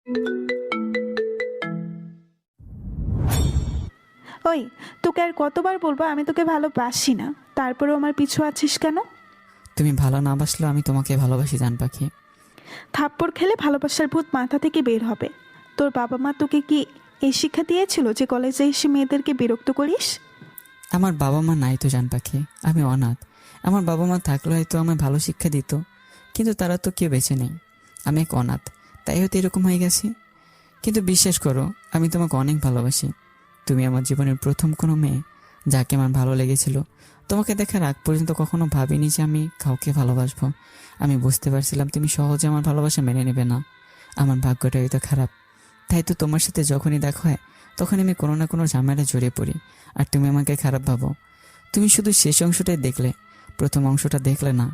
ওই, তোকে আর কতবার বলবো আমি তোকে ভালোবাসি না, তারপরেও আমার পিছু আছিস কেন? তুমি ভালো না বাসলেও আমি তোমাকে ভালোবাসি জান পাখি। থাপ্পড় খেলে ভালোবাসার ভূত মাথা থেকে বের হবে। তোর বাবা মা তোকে কি এই শিক্ষা দিয়েছিল যে কলেজে এসে মেয়েদেরকে বিরক্ত করিস? আমার বাবা মা নাই তো জান পাখি, আমি অনাথ। আমার বাবা মা থাকলে হয়তো আমায় ভালো শিক্ষা দিত, কিন্তু তারা তো কেউ বেঁচে নেই। আমি এক অনাথ, তাই হয়তো এরকম হয়ে গেছি। কিন্তু বিশ্বাস করো, আমি তোমাকে অনেক ভালোবাসি। তুমি আমার জীবনের প্রথম কোনো মেয়ে যাকে আমার ভালো লেগেছিল। তোমাকে দেখার আগ পর্যন্ত কখনো ভাবিনি যে আমি কাউকে ভালোবাসবো। আমি বুঝতে পারছিলাম তুমি সহজে আমার ভালোবাসা মেনে নেবে না। আমার ভাগ্যটা হয়তো খারাপ, তাই তো তোমার সাথে যখনই দেখা হয় তখন আমি কোনো না কোনো ঝামেলায় জড়িয়ে পড়ি, আর তুমি আমাকে খারাপ ভাবো। তুমি শুধু শেষ অংশটাই দেখলে, প্রথম অংশটা দেখলে না,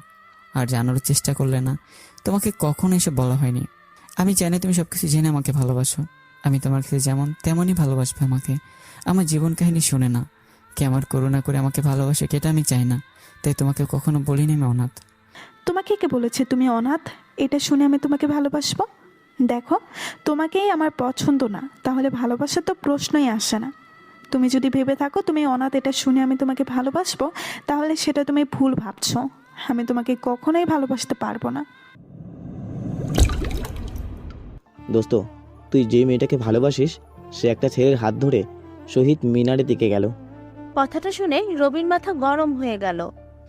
আর জানার চেষ্টা করলে না। তোমাকে কখনো এসব বলা হয়নি। আমি জানি তুমি সব কিছু জেনে আমাকে ভালোবাসো। আমি তোমার কাছে যেমন তেমনই ভালোবাসবে আমাকে। আমার জীবন কাহিনী শুনে না, কে আমার করুণা করে আমাকে ভালোবাসে এটা আমি চাই না। তাই তোমাকে কখনো বলিনি আমি অনাথ। তোমাকে কে বলেছে তুমি অনাথ? এটা শুনে আমি তোমাকে ভালোবাসবো? দেখো, তোমাকেই আমার পছন্দ না, তাহলে ভালোবাসার তো প্রশ্নই আসে না। তুমি যদি ভেবে থাকো তুমি অনাথ এটা শুনে আমি তোমাকে ভালোবাসবো, তাহলে সেটা তুমি ভুল ভাবছো। আমি তোমাকে কখনোই ভালোবাসতে পারবো না। দোস্ত, তুই যে মেয়েটাকে ভালোবাসিস সে একটা ছেলের হাত ধরে শহীদ মিনারের দিকে গেল। কথাটা শুনে রবির মাথা গরম হয়ে গেল।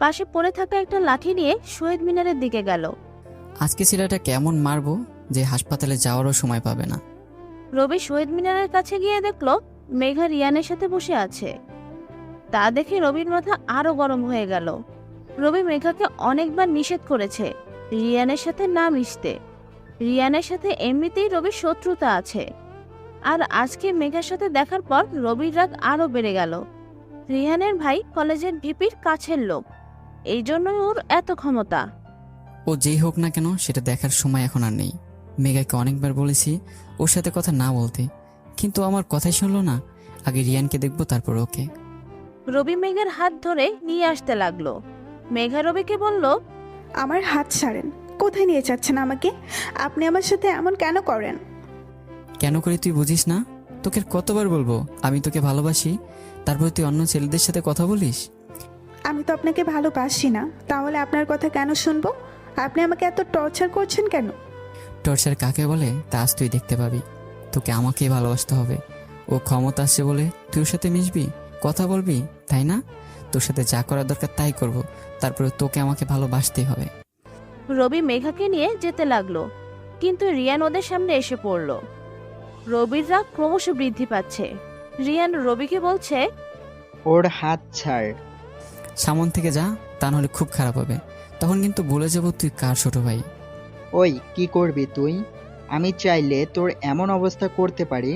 পাশে পড়ে থাকা একটা লাঠি নিয়ে শহীদ মিনারের দিকে গেল। আজকে ছেলেটা কেমন মারবো যে হাসপাতালে যাওয়ারও সময় পাবে না। রবি শহীদ মিনারের কাছে গিয়ে দেখলো মেঘা রিয়ানের সাথে বসে আছে। তা দেখে রবির মাথা আরো গরম হয়ে গেল। রবি মেঘাকে অনেকবার নিষেধ করেছে রিয়ানের সাথে না মিশতে। রিয়ানের সাথে এমনিতেই রবির শত্রুতা আছে, আর আজকে মেঘার সাথে দেখার পর রবির রাগ আরো বেড়ে গেল। রিয়ানের ভাই কলেজের ভিপির কাছের লোক, এই জন্যই ওর এত ক্ষমতা। ও যেই হোক না কেন সেটা দেখার সময় এখন আর নেই। মেঘাকে অনেকবার বলেছি ওর সাথে কথা না বলতে, কিন্তু আমার কথাই শুনলো না। আগে রিয়ানকে দেখবো, তারপর ওকে। রবি মেঘার হাত ধরে নিয়ে আসতে লাগলো। মেঘা রবিকে বলল, আমার হাত ছাড়েন। কোথায় নিয়ে যাচ্ছেন আমাকে? আপনি আমার সাথে এমন কেন করেন? কেন করে তুই বুঝিস না? তোকে আর কতবার বলবো আমি তোকে ভালোবাসি, তারপর তুই অন্য ছেলেদের সাথে কথা বলিস? আমি তো আপনাকে ভালোবাসি না, তাহলে আপনার কথা কেন শুনবো? আপনি আমাকে এত টর্চার করছেন কেন? টর্চার কাকে বলে তা আজ তুই দেখতে পাবি। তোকে আমাকেই ভালোবাসতে হবে। ও ক্ষমতা আসছে বলে তুই ওর সাথে মিশবি, কথা বলবি, তাই না? তোর সাথে যা করার দরকার তাই করব, তারপরে তোকে আমাকে ভালোবাসতেই হবে। রবি মেঘাকে নিয়ে যেতে লাগলো, কিন্তু রিয়ান ওদের সামনে এসে পড়ল। রবির রাগ ক্রমশ বৃদ্ধি পাচ্ছে। রিয়ান রবিকে বলছে, ওর হাত ছাড়। সামন থেকে যা, তা নাহলে খুব খারাপ হবে। তখন কিন্তু বলে যাব তুই কার ছোট ভাই। ওই কি করবি তুই? আমি চাইলে তোর এমন অবস্থা করতে পারি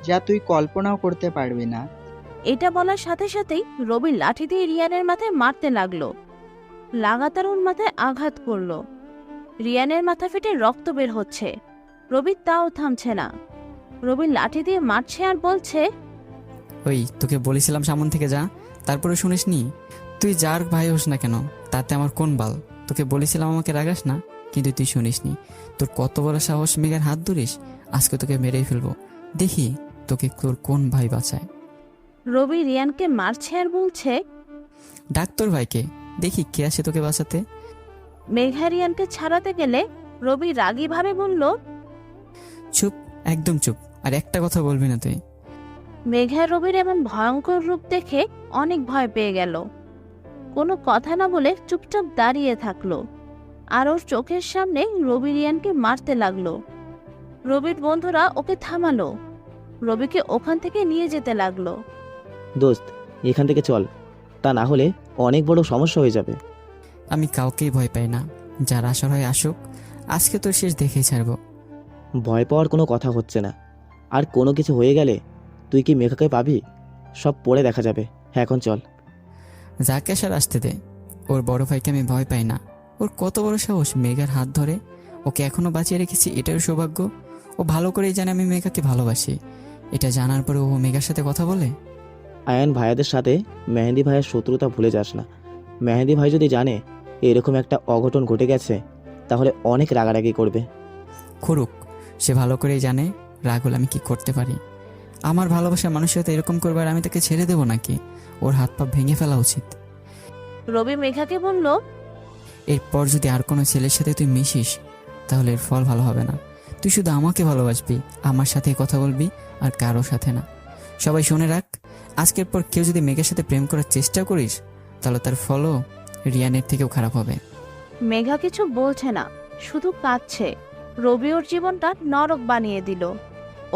যা তুই কল্পনাও করতে পারবি না। এটা বলার সাথে সাথেই রবি লাঠি দিয়ে রিয়ানের মাথায় মারতে লাগলো। লাগাতার ওর মাথায় আঘাত করলো। রিয়ানের মাথা ফেটে রক্ত বের হচ্ছে। রবি তাও থামছে না। রবি লাঠি দিয়ে মারছে আর বলছে, ওই তোকে বলেছিলাম সামন থেকে যা, তারপরে শুনিসনি? তুই যার ভাই হোস না কেন তাতে আমার কোন বাল? তোকে বলেছিলাম আমাকে রাগাস না, কিন্তু তুই শুনিসনি। তোর কত বড় সাহস মেঘার হাত ধরিস? আজকে তোকে মেরেই ফেলবো, দেখি তোকে তোর কোন ভাই বাঁচায়। রবি রিয়ানকে মারছে আর বলছে, ডাক্তার ভাইকে, দেখি কে আসে তোকে বাঁচাতে। মেঘা রিয়ানকে ছাড়াতে গেলে রবি রাগী ভাবে বলল, চুপ, একদম চুপ, আর একটা কথা বলবি না তুই। মেঘা রবির এমন ভয়ঙ্কর রূপ দেখে অনেক ভয় পেয়ে গেল। কোনো কথা না বলে চুপচাপ দাঁড়িয়ে থাকলো, আর ওর চোখের সামনে রবি রিয়ানকে মারতে লাগলো। রবির বন্ধুরা ওকে থামালো, রবিকে ওখান থেকে নিয়ে যেতে লাগলো। দোস্ত, এখান থেকে চল, তা না হলে অনেক বড় সমস্যা হয়ে যাবে। আমি কাউকেই ভয় পাই না, যার আসার হয় আসুক, আজকে তোর শেষ দেখেই ছাড়বো। ভয় পাওয়ার কোনো কথা হচ্ছে না। আর কোনো কিছু হয়ে গেলে তুই কি মেঘাকে পাবি? সব পরে দেখা যাবে। হ্যাঁ, এখন চল। যাকে আসার আসতে দে। ওর বড় ভাইকে আমি ভয় পাই না। ওর কত বড় সাহস মেঘার হাত ধরে। ওকে এখনো বাঁচিয়ে রেখেছি, এটাও সৌভাগ্য। ও ভালো করেই জানে আমি মেঘাকে ভালোবাসি। এটা জানার পরে ও মেঘার সাথে কথা বলে। আয়ান ভাইয়াদের সাথে মেহেন্দি ভাইয়ের শত্রুতা ভুলে যাস না। মেহেন্দি ভাই যদি জানে এরকম একটা অঘটন ঘটে গেছে তাহলে অনেক রাগারাগি করবে। করুক, সে ভালো করেই জানে রাগুল আমি কি করতে পারি। আমার ভালোবাসার মানুষের সাথে এরকম করবার আমি তাকে ছেড়ে দেবো নাকি? ওর হাত পা ভেঙে ফেলা উচিত। রবি মেঘাকে বলল, এরপর যদি আর কোনো ছেলের সাথে তুই মিশিস তাহলে এর ফল ভালো হবে না। তুই শুধু আমাকে ভালোবাসবি, আমার সাথে কথা বলবি, আর কারোর সাথে না। সবাই শুনে রাখ, আজকের পর কেউ যদি মেঘের সাথে প্রেম করার চেষ্টা করিস তাহলে তার ফলও রিয়ানের থেকেও খারাপ হবে। মেঘা কিছু বলছে না, শুধু কাঁদছে। রবি ওর জীবনটা নরক বানিয়ে দিল।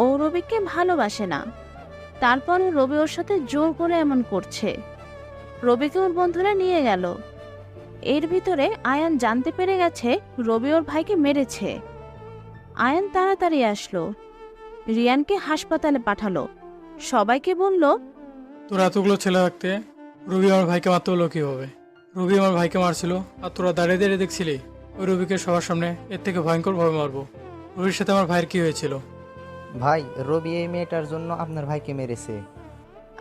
ও রবিকে ভালোবাসে না, তারপরে রবি ওর সাথে জোর করে এমন করছে। রবিকে ওর বন্ধুরা নিয়ে গেল। এর ভিতরে আয়ান জানতে পেরে গেছে রবি ওর ভাইকে মেরেছে। আয়ান তাড়াতাড়ি আসলো, রিয়ানকে হাসপাতালে পাঠালো, সবাইকে বলল, তোরা এতগুলো ছেলে থাকতে রবি আমার ভাইকে মারতে হলো কীভাবে? রবি আমার ভাইকে মারছিল আর তোরা দাঁড়িয়ে দাঁড়িয়ে দেখছিলি ওই রবিকে সবার সামনে এর থেকে ভয়ঙ্করভাবে মারবো। রবির সাথে আমার ভাইয়ের কি হয়েছিল? ভাই, রবি এই মেয়েটার জন্য আপনার ভাইকে মেরেছে।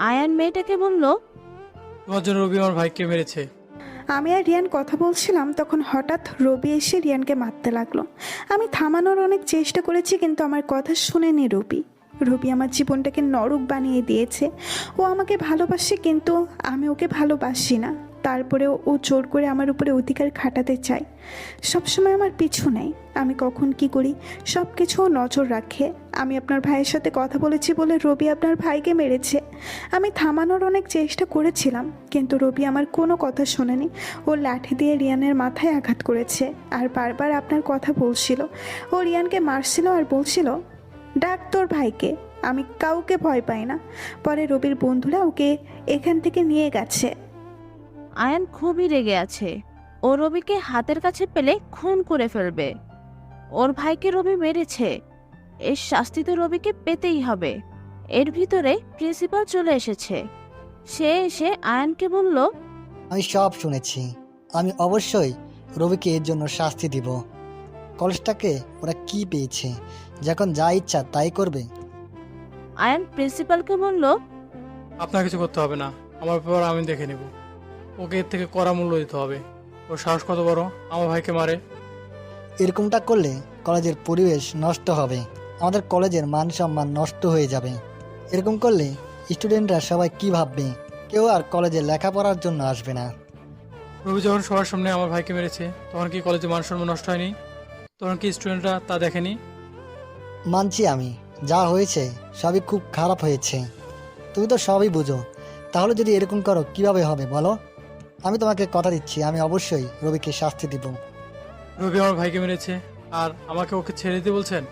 আয়ান মেয়েটাকে বলল, তোমার জন্য রবি আমার ভাইকে মেরেছে। আমি আর রিয়ান কথা বলছিলাম, তখন হঠাৎ রবি এসে রিয়ানকে মারতে লাগলো। আমি থামানোর অনেক চেষ্টা করেছি, কিন্তু আমার কথা শুনেনি রবি। রবি আমার জীবনটাকে নরক বানিয়ে দিয়েছে। ও আমাকে ভালোবাসে, কিন্তু আমি ওকে ভালোবাসি না। তারপরেও ও জোর করে আমার উপরে অধিকার খাটাতে চায়। সবসময় আমার পিছু নেয়। আমি কখন কি করি সব কিছু ও নজর রাখে। আমি আপনার ভাইয়ের সাথে কথা বলেছি বলে রবি আপনার ভাইকে মেরেছে। আমি থামানোর অনেক চেষ্টা করেছিলাম, কিন্তু রবি আমার কোনো কথা শোনেনি। ও লাঠি দিয়ে রিয়ানের মাথায় আঘাত করেছে আর বারবার আপনার কথা বলছিল। ও রিয়ানকে মারছিল আর বলছিল, ডাক তোর ভাইকে। আমি কাউকে ভয় পাই না। পরে রবির বন্ধুরা ওকে এখান থেকে নিয়ে গেছে। আয়ান খুবই রেগে আছে। ও রবিকে হাতের কাছে পেলে খুন করে ফেলবে। ওর ভাইকে রবি মেরেছে, এর শাস্তি তো রবিকে পেতেই হবে। এর ভিতরে প্রিন্সিপাল চলে এসেছে। সে এসে আয়ানকে বলল, আমি সব শুনেছি। আমি অবশ্যই রবিকে এর জন্য শাস্তি দিব। কলেজটাকে ওরা কি পেয়েছে, যখন যা ইচ্ছা তাই করবে। আয়ান প্রিন্সিপালকে বলল, আপনার কিছু করতে হবে না, আমার ব্যাপার আমি দেখে নেব। ওকে এর থেকে কড়া মূল্য দিতে হবে। ওর সাহস কত বড় আমার ভাইকে মারে। এরকমটা করলে কলেজের পরিবেশ নষ্ট হবে, আমাদের কলেজের মান সম্মান নষ্ট হয়ে যাবে। এরকম করলে স্টুডেন্টরা সবাই কি ভাববে? কেউ আর কলেজে লেখাপড়ার জন্য আসবে না। রবি যখন সবার সামনে আমার ভাইকে মেরেছে তখন কি কলেজে মান সম্মান নষ্ট হয়নি? তখন কি স্টুডেন্টরা তা দেখেনি? মানছি, আমি যা হয়েছে সবই খুব খারাপ হয়েছে। তুমি তো সবই বুঝো, তাহলে যদি এরকম করো কিভাবে হবে বলো? আমি তোমাকে কথা দিচ্ছি, আমি অবশ্যই রবিকে শাস্তি দিব। রবি আমার ভাইকে মেরেছে আর আমাকে ওকে ছেড়ে দিতে বলছেন?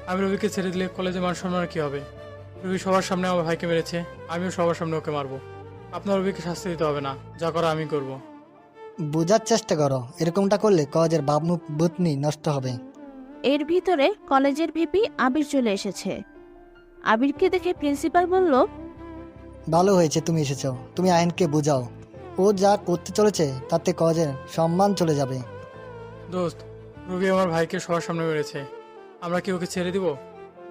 আমি রবিকে ছেড়ে দিলে কলেজে মান সম্মান কি হবে? রবি সবার সামনে আমার ভাইকে মেরেছে, আমিও সবার সামনে ওকে মারবো। আপনার রবিকে শাস্তি দিতে হবে না, যা করা আমি করব। বোঝার চেষ্টা করো, এরকমটা করলে কলেজের ভাবমূর্তি বুতনি নষ্ট হবে। এর ভিতরে কলেজের ভিপি আবির চলে এসেছে। আবিরকে দেখে প্রিন্সিপাল বলল, ভালো হয়েছে তুমি এসেছো। তুমি আইনকে বোঝাও, ও যা করতে চলেছে তাতে কলেজের সম্মান চলে যাবে। দোস্ত, রবি আমার ভাইকে সবার সামনে মেরেছে, আমরা কি ওকে ছেড়ে দিব?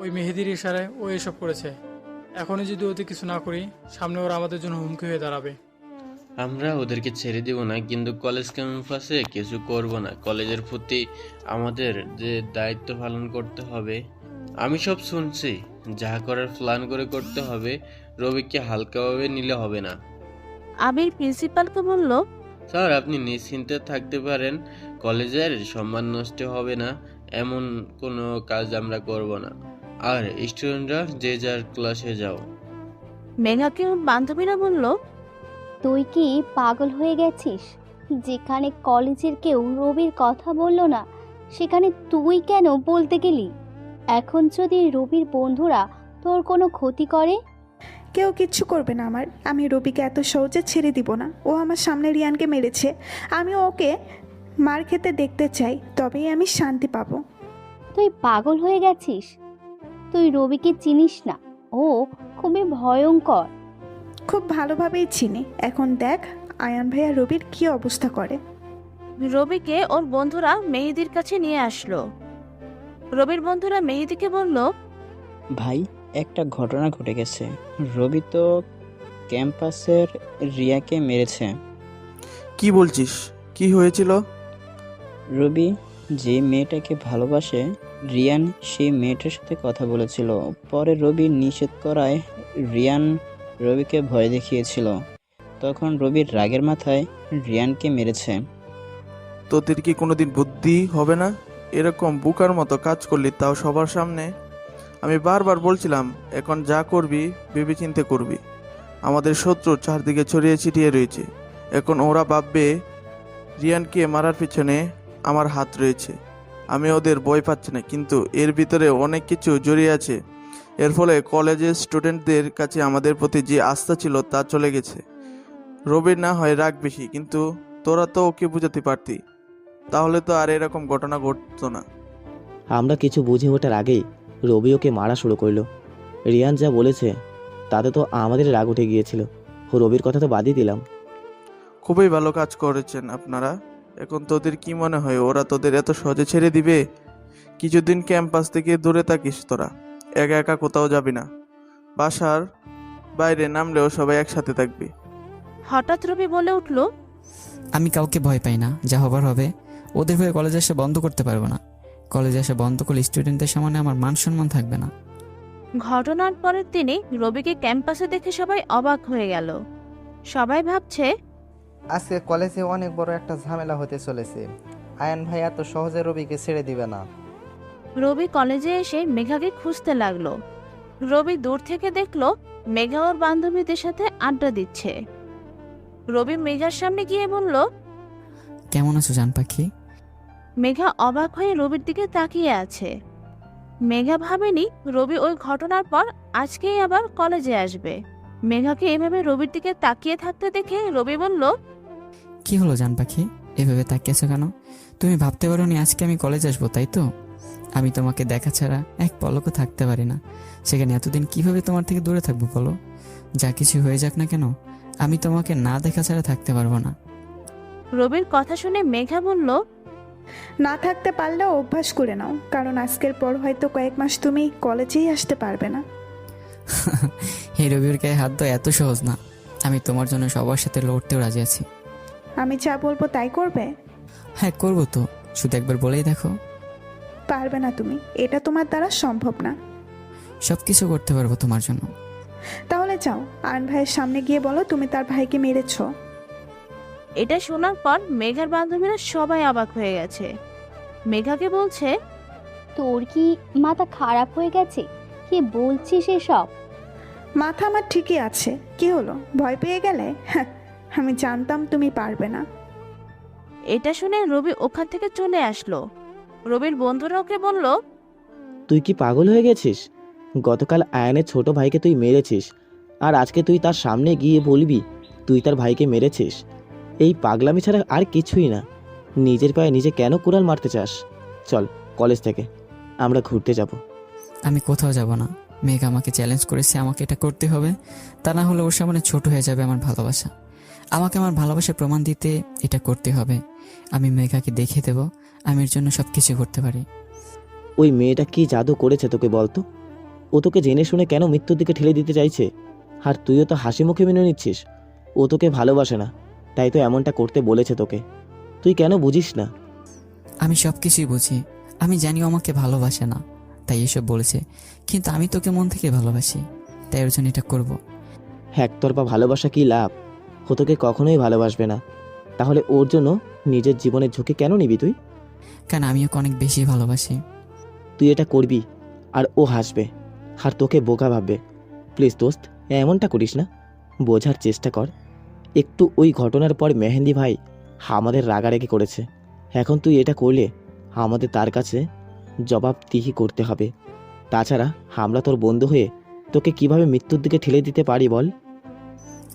ওই মেহেদির ইশারায় ও এসব করেছে। এখনই যদি ওদের কিছু না করি সামনে ওরা আমাদের জন্য হুমকি হয়ে দাঁড়াবে। আমরা ওদেরকে ছেড়ে দিব না, কিন্তু কলেজ ক্যাম্পাসে কিছু করব না। কলেজের প্রতি আমাদের যে দায়িত্ব পালন করতে হবে। আমি সব শুনছি, যা করার প্ল্যান করে করতে হবে। রবিকে হালকাভাবে নিলে হবে না। আবির প্রিন্সিপালকে বলল, স্যার, আপনি নিশ্চিন্তে থাকতে পারেন, কলেজের সম্মান নষ্ট হবে না, এমন কোনো কাজ আমরা করব না। আর স্টুডেন্টরা যে যার ক্লাসে যাও। মেঘাকে ওর বান্ধবীরা বলল, তুই কি পাগল হয়ে গেছিস? যেখানে কলেজের কেউ রবির কথা বলল না, সেখানে তুই কেন বলতে গেলি? এখন যদি রবির বন্ধুরা তোর কোনো ক্ষতি করে? কেউ কিচ্ছু করবে না আমার। আমি রবিকে এত সহজে ছেড়ে দিব না। ও আমার সামনে রিয়ানকে মেরেছে, আমি ওকে মার খেতে দেখতে চাই, তবেই আমি শান্তি পাবো। তুই পাগল হয়ে গেছিস? তুই রবিকে চিনিস না, ও খুবই ভয়ঙ্কর। খুব ভালোভাবেই চিনি। এখন দেখ আয়ান ভাইয়া রবির কি অবস্থা করে। রবিকে ওর বন্ধুরা মেহেদির কাছে নিয়ে আসলো। রবির বন্ধুরা মেহেদিকে বলল, ভাই, একটা ঘটনা ঘটে গেছে। রবি তো ক্যাম্পাসের রিয়াকে মেরেছে। কি বলছিস? কি হয়েছিল? রবি যে মেয়েটাকে ভালোবাসে রিয়ান সেই মেয়েটার সাথে কথা বলেছিল। পরে রবি নিষেধ করায় রিয়ান রবিকে ভয় দেখিয়েছিল। তখন রবির রাগের মাথায় রিয়ানকে মেরেছে। তোদের কি কোনোদিন বুদ্ধি হবে না? এরকম বুকার মতো কাজ করলি, তাও সবার সামনে। আমি বারবার বলছিলাম এখন যা করবি ভেবেচিন্তে করবি। আমাদের শত্রু চারদিকে ছড়িয়ে ছিটিয়ে রয়েছে। এখন ওরা ভাববে রিয়ানকে মারার পিছনে আমার হাত রয়েছে। আমি ওদের ভয় পাচ্ছি না, কিন্তু এর ভিতরে অনেক কিছু জড়িয়ে আছে। এর ফলে কলেজের স্টুডেন্টদের কাছে আমাদের প্রতি যে আস্থা ছিল তা চলে গেছে। রবির না হয় রাগ বেশি, কিন্তু তোরা তো ওকে বুঝাতে পারতি, তাহলে তো আর এরকম ঘটনা ঘটতো না। আমরা কিছু বুঝে ওঠার আগেই রবি ওকে মারা শুরু করলো। রিয়ান যা বলেছে তাতে তো আমাদের রাগ উঠে গিয়েছিল। রবির কথা তো বাদই দিলাম। খুবই ভালো কাজ করেছেন আপনারা। এখন তোদের কি মনে হয় ওরা তোদের এত সহজে ছেড়ে দিবে? কিছুদিন ক্যাম্পাস থেকে দূরে থাকিস তোরা, একা একা কোথাও যাবি না। বাসার বাইরে নামলেও সবাই একসাথে থাকবি। হঠাৎ রবি বলে উঠল, আমি কাউকে ভয় পাই না, যা হবার হবে। ওদের হয়ে কলেজে এসে বন্ধ করতে পারবো না। কলেজে এসে বন্ধ করলে স্টুডেন্টদের সামনে আমার মান সম্মান থাকবে না। ঘটনার পরের দিনই রবিকে ক্যাম্পাসে দেখে সবাই অবাক হয়ে গেল। সবাই ভাবছে আজকে কলেজে অনেক বড় একটা ঝামেলা হতে চলেছে। আয়ান ভাই এত সহজে রবিকে ছেড়ে দিবে না। রবি কলেজে এসে মেঘাকে খুঁজতে লাগলো। রবি দূর থেকে দেখলো মেঘা ওর বান্ধবীদের সাথে আড্ডা দিচ্ছে। রবি মেঘার সামনে গিয়ে বলল, কেমন আছো জান পাখি? মেঘা অবাক হয়ে রবির দিকে তাকিয়ে আছে। মেঘা ভাবেনি রবি ওই ঘটনার পর আজকেই আবার কলেজে আসবে। মেঘাকে এভাবে রবির দিকে তাকিয়ে থাকতে দেখে রবি বলল, কি হলো জান পাখি, এভাবে তাকিয়েছো কেন? তুমি ভাবতে পারোনি আজকে আমি কলেজ আসবো, তাই তো? আমি তোমাকে দেখা ছাড়া এক পলকও থাকতে পারি না। সেখানে এতদিন কিভাবে তোমার থেকে দূরে থাকবো বলো? যা কিছু হয়ে যাক না কেন, আমি তোমাকে না দেখা ছাড়া থাকতে পারবো না। রবির কথা শুনে মেঘা বলল, না থাকতে পারলেও অভ্যাস করে নাও, কারণ আজকের পর হয়তো কয়েক মাস তুমি কলেজেই আসতে পারবে না। এই রবির গায়ে হাত দেওয়া এত সহজ না। আমি তোমার জন্য সবার সাথে লড়তেও রাজি আছি। আমি যা বলবো তাই করবে? হ্যাঁ করবো তো, শুধু একবার বলেই দেখো। পারবে না তুমি, এটা তোমার দ্বারা সম্ভব না। সব কিছু করতে পারবো তোমার জন্য। তাহলে যাও, আয়ন ভাইয়ের সামনে গিয়ে বলো তুমি তার ভাইকে মেরেছো। এটা শোনার পর মেঘার বান্ধবীরা সবাই অবাক হয়ে গেছে। মেঘাকে বলছে, তোর কি মাথা খারাপ হয়ে গেছে? কি বলছিস এসব? মাথা আমার ঠিকই আছে, কি হলো, ভয় পেয়ে গেলে? হ্যাঁ, আমি জানতাম তুমি পারবে না। এটা শুনে রবি ওখান থেকে চলে আসলো। রবির বন্ধুরা ওকে বলল, তুই কি পাগল হয়ে গেছিস? গতকাল আয়ানের ছোট ভাইকে তুই মেরেছিস, আর আজকে তুই তার সামনে গিয়ে বলবি তুই তার ভাইকে মেরেছিস? এই পাগলামি ছাড়া আর কিছুই না। নিজের পায়ে নিজে কেন কুড়াল মারতে চাস? চল কলেজ থেকে আমরা ঘুরতে যাব। আমি কোথাও যাব না। মেঘ আমাকে চ্যালেঞ্জ করেছে, আমাকে এটা করতে হবে। তা না হলে ওর সামনে ছোট হয়ে যাবে আমার ভালোবাসা। আমাকে আমার ভালোবাসার প্রমাণ দিতে এটা করতে হবে। আমি মেঘাকে দেখিয়ে দেব আমি এর জন্য সব কিছু করতে পারি। ওই মেয়েটা কি জাদু করেছে তোকে বলতো? ও তোকে জেনে শুনে কেন মৃত্যুর দিকে ঠেলে দিতে চাইছে? আর তুইও তো হাসি মুখে মেনে নিচ্ছিস। ও তোকে ভালোবাসে না, তাই তো এমনটা করতে বলেছে তোকে। তুই কেন বুঝিস না? আমি সব কিছুই বুঝি। আমি জানি ও আমাকে ভালোবাসে না, তাই এসব বলেছে। কিন্তু আমি তোকে মন থেকে ভালোবাসি, তাই ওর জন্য এটা করবো। একতরফা ভালোবাসা কি লাভ? ও তোকে কখনোই ভালোবাসবে না। তাহলে ওর জন্য নিজের জীবনের ঝুঁকি কেন নিবি তুই? কারণ আমি ওকে অনেক বেশি ভালোবাসি। তুই এটা করবি আর ও হাসবে আর তোকে বোকা ভাববে। প্লিজ দোস্ত, এমনটা করিস না। বোঝার চেষ্টা কর একটু। ওই ঘটনার পর মেহেন্দি ভাই আমাদের রাগারাগি করেছে। এখন তুই এটা করলে আমাদের তার কাছে জবাবদিহি করতে হবে। তাছাড়া আমরা তোর বন্ধু হয়ে তোকে কিভাবে মৃত্যুর দিকে ঠেলে দিতে পারি বল?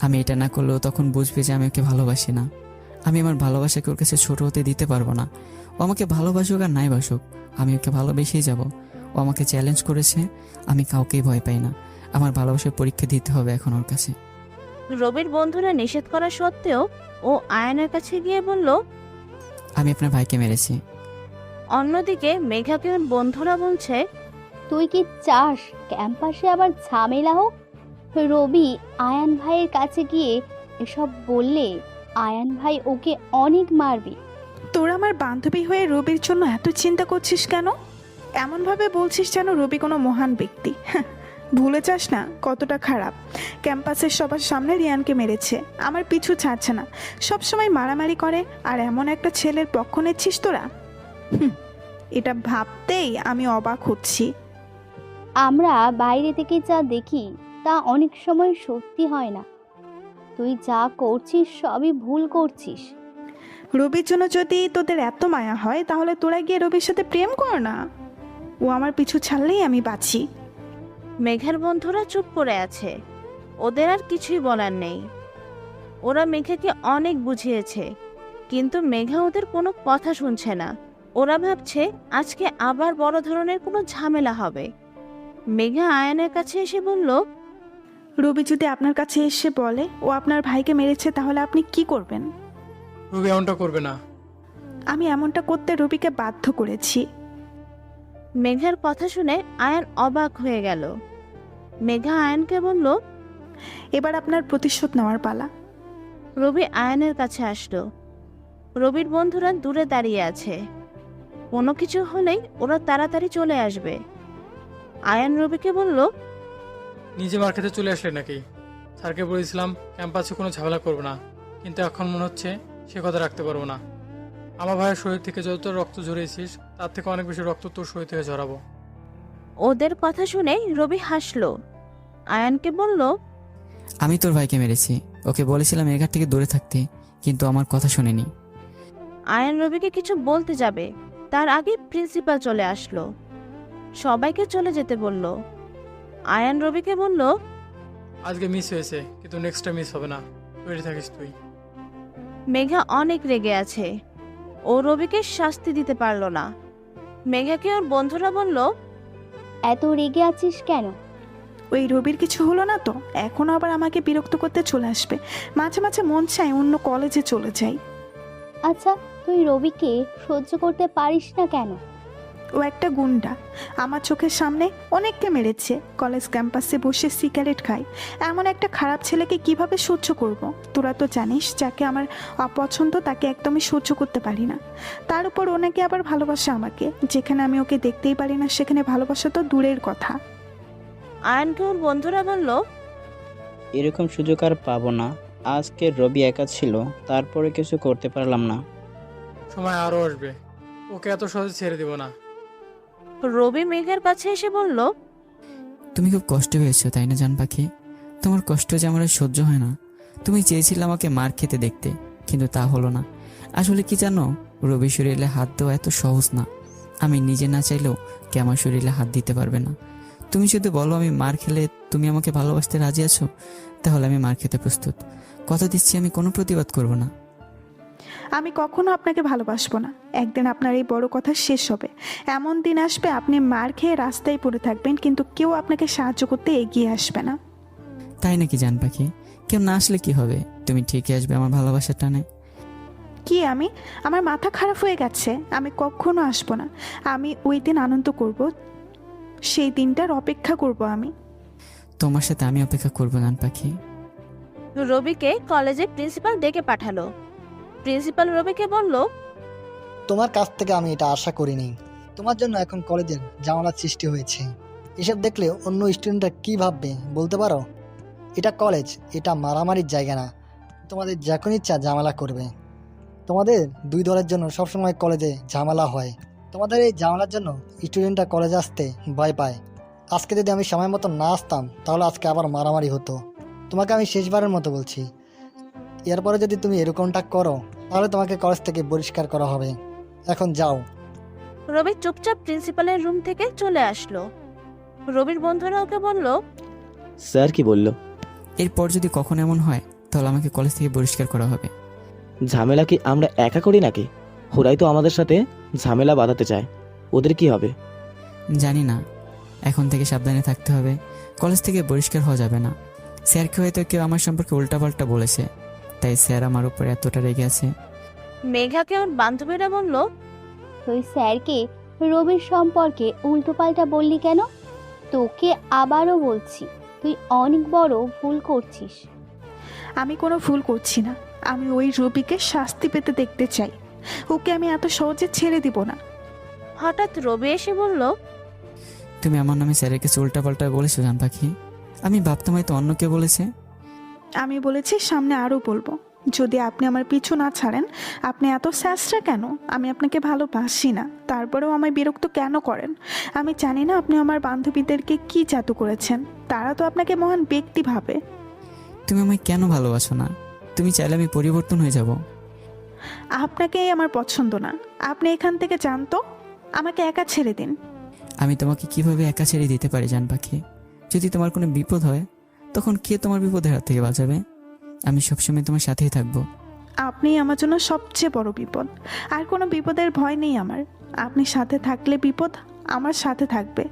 আমি এটা না করলেও তখন বুঝবে যে আমি ওকে ভালোবাসি না। আমি আমার ভালোবাসাকে ওর কাছে ছোট হতে দিতে পারবো না। ও আমাকে ভালোবাসুক আর নাই বাসুক, আমি ওকে ভালোবেসেই যাব। ও আমাকে চ্যালেঞ্জ করেছে, আমি কাউকেই ভয় পাই না। আমার ভালোবাসার পরীক্ষা দিতে হবে এখন ওর কাছে। রবির বন্ধুরা নিষেধ করা সত্ত্বেও ও আয়নের কাছে গিয়ে বলল, আমি আপনার ভাইকে মেরেছি। অন্যদিকে মেঘাকে ওর বন্ধুরা বলছে, তুই কি চাস ক্যাম্পাসে আবার ঝামেলা হোক? রবি আয়ান ভাইয়ের কাছে গিয়ে এসব বললে আয়ান ভাই ওকে অনেক মারবে। তোর আমার বান্ধবী হয়ে রবির জন্য এত চিন্তা করছিস কেন? এমনভাবে বলছিস যেন রবি কোনো মহান ব্যক্তি। হ্যাঁ, ভুলে যাস না কতটা খারাপ। ক্যাম্পাসের সবার সামনে রিয়ানকে মেরেছে, আমার পিছু ছাড়ছে না, সবসময় মারামারি করে, আর এমন একটা ছেলের পক্ষ নিচ্ছিস তোরা। এটা ভাবতেই আমি অবাক হচ্ছি। আমরা বাইরে থেকে যা দেখি তা অনেক সময় সত্যি হয় না। তুই যা করছিস সবই ভুল করছিস। রবির জন্য যদি তোদের এত মায়া হয় তাহলে তোরা গিয়ে রবির সাথে প্রেম কর না। ও আমার পিছু ছাড়লেই আমি বাঁচি। মেঘার বন্ধুরা চুপ করে আছে, ওদের আর কিছুই বলার নেই। ওরা মেঘাকে অনেক বুঝিয়েছে, কিন্তু মেঘা ওদের কোনো কথা শুনছে না। ওরা ভাবছে আজকে আবার বড় ধরনের কোনো ঝামেলা হবে। মেঘা আয়ানের কাছে এসে বলল, রবি যদি আপনার কাছে এসে বলে ও আপনার ভাইকে মেরেছে তাহলে আপনি কি করবেন? রবি এমনটা করবে না। আমি এমনটা করতে রবিকে বাধ্য করেছি। মেঘার কথা শুনে আয়ান অবাক হয়ে গেল। মেঘা আয়ানকে বলল, এবার আপনার প্রতিশোধ নেওয়ার পালা। রবি আয়ানের কাছে আসলো। রবির বন্ধুরা দূরে দাঁড়িয়ে আছে, কোনো কিছু হলেই ওরা তাড়াতাড়ি চলে আসবে। আয়ান রবিকে বলল, নিজে মার খেতে চলে আসলে নাকি? স্যারকে বলেছিলাম ক্যাম্পাসে কোনো ঝামেলা করবো না, কিন্তু এখন মনে হচ্ছে সে কথা রাখতে পারবো না। আমার ভাইয়ের শরীর থেকে যত রক্ত ঝরিয়েছিস তার থেকে অনেক বেশি রক্ত তোর শরীর থেকে ঝরাবো। ওদের কথা শুনে রবি হাসলো। আয়ানকে বলল, আমি তোর ভাইকে মেরেছি, ওকে বলেছিলাম এর ঘাট থেকে দূরে থাকতে, কিন্তু আমার কথা শোনেনি। আয়ান রবিকে কিছু বলতে যাবে, তার আগে প্রিন্সিপাল চলে আসলো। সবাইকে চলে যেতে বলল। আয়ান রবিকে বলল, আজকে মিস হয়েছে, কিন্তু নেক্সট টাইম মিস হবে না, তৈরি থাকিস তুই। মেঘা অনেক রেগে আছে, ও রবিকে শাস্তি দিতে পারলো না। মেঘাকে ওর বন্ধুরা বলল, এত রেগে আছিস কেন? ওই রবির কিছু হলো না তো এখন আবার আমাকে বিরক্ত করতে চলে আসবে। মাঝে মাঝে মন চায় অন্য কলেজে চলে যাই। আচ্ছা, তুই রবিকে সহ্য করতে পারিস না কেন? ও একটা গুন্ডা, আমার চোখের সামনে অনেককে মেরেছে, কলেজ ক্যাম্পাসে বসে সিগারেট খায়। এমন একটা খারাপ ছেলেকে কিভাবে সহ্য করব? তোরা তো জানিস যাকে আমার অপছন্দ তাকে একদমই সহ্য করতে পারি না। তার উপর ওনাকে আবার ভালোবাসে আমাকে, যেখানে আমি ওকে দেখতেই পারি না সেখানে ভালোবাসা তো দূরের কথা। আয়ানকে ওর বন্ধুরা বলল, এরকম সুযোগ আর পাবো না। আজকে রবি একা ছিল, তারপরে কিছু করতে পারলাম না। সময় আরও আসবে, ওকে এত সহজে ছেড়ে দিব না। রবি মেঘার কাছে এসে বলল, তুমি খুব কষ্ট পেয়েছো তাই না জান পাখি? তোমার কষ্ট যে আমার আর সহ্য হয় না। তুমি চেয়েছিলে আমাকে মার খেতে দেখতে, কিন্তু তা হলো না। আসলে কি জানো, রবি শরীরে হাত দেওয়া এত সহজ না। আমি নিজে না চাইলেও কে আমার শরীরে হাত দিতে পারবে না। তুমি যদি বলো আমি মার খেলে তুমি আমাকে ভালোবাসতে রাজি আছো, তাহলে আমি মার খেতে প্রস্তুত। কথা দিচ্ছি আমি কোনো প্রতিবাদ করব না। আমি কখনো আপনাকে ভালোবাসবো না। একদিন আপনার এই বড় কথা শেষ হবে। এমন দিন আসবে আপনি মার খেয়ে রাস্তায় পড়ে থাকবেন, কিন্তু কেউ আপনাকে সাহায্য করতে এগিয়ে আসবে না। তাই নাকি জান পাখি? কেউ না আসলে কি হবে, তুমি ঠিকই আসবে আমার ভালোবাসার টানে। কি আমি? আমার মাথা খারাপ হয়ে গেছে। আমি কখনো আসবো না। আমি ওই দিন আনন্দ করব, সেই দিনটার অপেক্ষা করব আমি। তোমার সাথে আমি অপেক্ষা করবো জান পাখি। রবিকে কলেজে প্রিন্সিপাল ডেকে পাঠালো। প্রিন্সিপাল রবিকে বলল, তোমার কাছ থেকে আমি এটা আশা করিনি। তোমার জন্য এখন কলেজের ঝামেলার সৃষ্টি হয়েছে। এসব দেখলে অন্য স্টুডেন্টরা কি ভাববে বলতে পারো? এটা কলেজ, এটা মারামারির জায়গা না। তোমাদের যখন ইচ্ছা ঝামেলা করবে। তোমাদের দুই দলের জন্য সবসময় কলেজে ঝামেলা হয়। তোমাদের এই ঝামেলার জন্য স্টুডেন্টরা কলেজে আসতে ভয় পায়। আজকে যদি আমি সময় মতো না আসতাম তাহলে আজকে আবার মারামারি হতো। তোমাকে আমি শেষবারের মতো বলছি, এরপরে যদি তুমি এরকমটা করো তাহলে তোমাকে কলেজ থেকে বহিষ্কার করা হবে। এখন যাও। রবি চুপচাপ প্রিন্সিপালের রুম থেকে চলে আসলো। রবির বন্ধুরা ওকে বলল, স্যার কি বলল? এরপর যদি কখন এমন হয় তাহলে আমাকে কলেজ থেকে বহিষ্কার করা হবে। ঝামেলা কি আমরা একা করি নাকি? ওরাই তো আমাদের সাথে ঝামেলা বাঁধাতে চায়, ওদের কি হবে? জানি না, এখন থেকে সাবধানে থাকতে হবে। কলেজ থেকে বহিষ্কার হওয়া যাবে না। স্যারকে হয়তো কেউ আমার সম্পর্কে উল্টাপাল্টা বলেছে, তাই স্যার আমার উপর এতটা রেগে আছে। মেঘাকে ওর বান্ধবীরা বলল, তুই স্যারকে রবির সম্পর্কে উল্টোপাল্টা বললি কেন? তোকে আবারও বলছি, তুই অনেক বড় ভুল করছিস। আমি কোনো ভুল করছি না। আমি ওই রবিকে শাস্তি পেতে দেখতে চাই। ওকে আমি এত সহজে ছেড়ে দিব না। হঠাৎ রবি এসে বলল, তুমি আমার নামে স্যারের কাছে উল্টাপাল্টা বলেছো জান পাখি। আমি ভাবতাম হয়তো অন্য কেউ বলেছে। আমি বলেছি সামনে আরও বলবো। যদি আপনি আমার পিছু না ছাড়েন, আপনি এত স্যাসরা কেন? আমি আপনাকে ভালোবাসি না, তারপরেও আমায় বিরক্ত কেন করেন? আমি জানি না আপনি আমার বান্ধবীদেরকে কি জাদু করেছেন, তারা তো আপনাকে মহান ব্যক্তি ভাবে। তুমি আমায় কেন ভালোবাসো না? তুমি চাইলে আমি পরিবর্তন হয়ে যাব। আপনাকেই আমার পছন্দ না। আপনি এখান থেকে যান তো, আমাকে একা ছেড়ে দিন। আমি তোমাকে কিভাবে একা ছেড়ে দিতে পারি জান পাখি? যদি তোমার কোনো বিপদ হয়, তখন কে তোমার বিপদের হাত থেকে বাঁচাবে? আমি সবসময় তোমার সাথেই থাকবো। আপনি আমার জন্য সবচেয়ে বড় বিপদ। আর কোনো বিপদের ভয় নেই আমার। আপনি সাথে থাকলে বিপদ আমার সাথে থাকবে।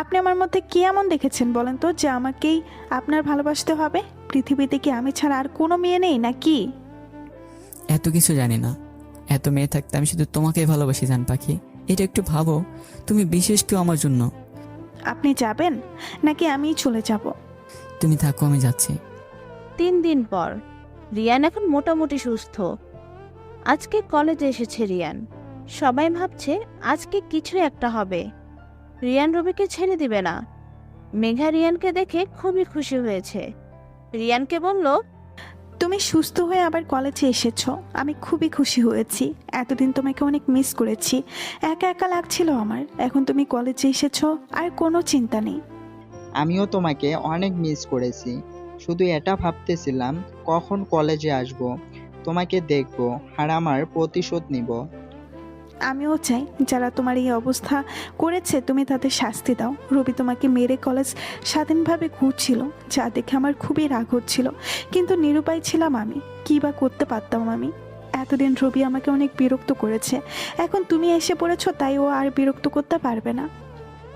আপনি আমার মধ্যে কি এমন দেখেছেন বলেন তো, যে আমাকেই আপনার ভালোবাসতে হবে? পৃথিবীতে কি আমি ছাড়া আর কোনো মেয়ে নেই নাকি? এত কিছু জানি না। এত মেয়ে থাকতে আমি শুধু তোমাকেই ভালোবাসি জান পাখি। এটা একটু ভাবো, তুমি বিশেষ কেউ আমার জন্য। আপনি যাবেন নাকি আমিই চলে যাব? তুমি থাকো, আমি যাচ্ছি। 3 দিন পর রিয়ান এখন মোটামুটি সুস্থ। আজকে কলেজে এসেছে রিয়ান। সবাই ভাবছে আজকে কিছু একটা হবে। রিয়ান রবিকে ছেড়ে দিবে না। মেঘা রিয়ানকে দেখে খুবই খুশি হয়েছে। রিয়ানকে বলল, তুমি সুস্থ হয়ে আবার কলেজে এসেছো, আমি খুবই খুশি হয়েছি। এতদিন তোমাকে অনেক মিস করেছি, একা একা লাগছিল আমার। এখন তুমি কলেজে এসেছো, আর কোনো চিন্তা নেই। আমিও তোমাকে অনেক মিস করেছি। শুধু এটা ভাবতেছিলাম কখন কলেজে আসব, তোমাকে দেখব আর আমার প্রতিশোধ নিব। আমিও চাই যারা তোমার এই অবস্থা করেছে তুমি তাদের শাস্তি দাও। রবি তোমাকে মেরে কলেজ স্বাধীনভাবে ঘুরছিল, যা দেখে আমার খুবই রাগ হচ্ছিল, কিন্তু নিরুপায় ছিলাম আমি। কী বা করতে পারতাম আমি? এতদিন রবি আমাকে অনেক বিরক্ত করেছে, এখন তুমি এসে পড়েছো, তাই ও আর বিরক্ত করতে পারবে না।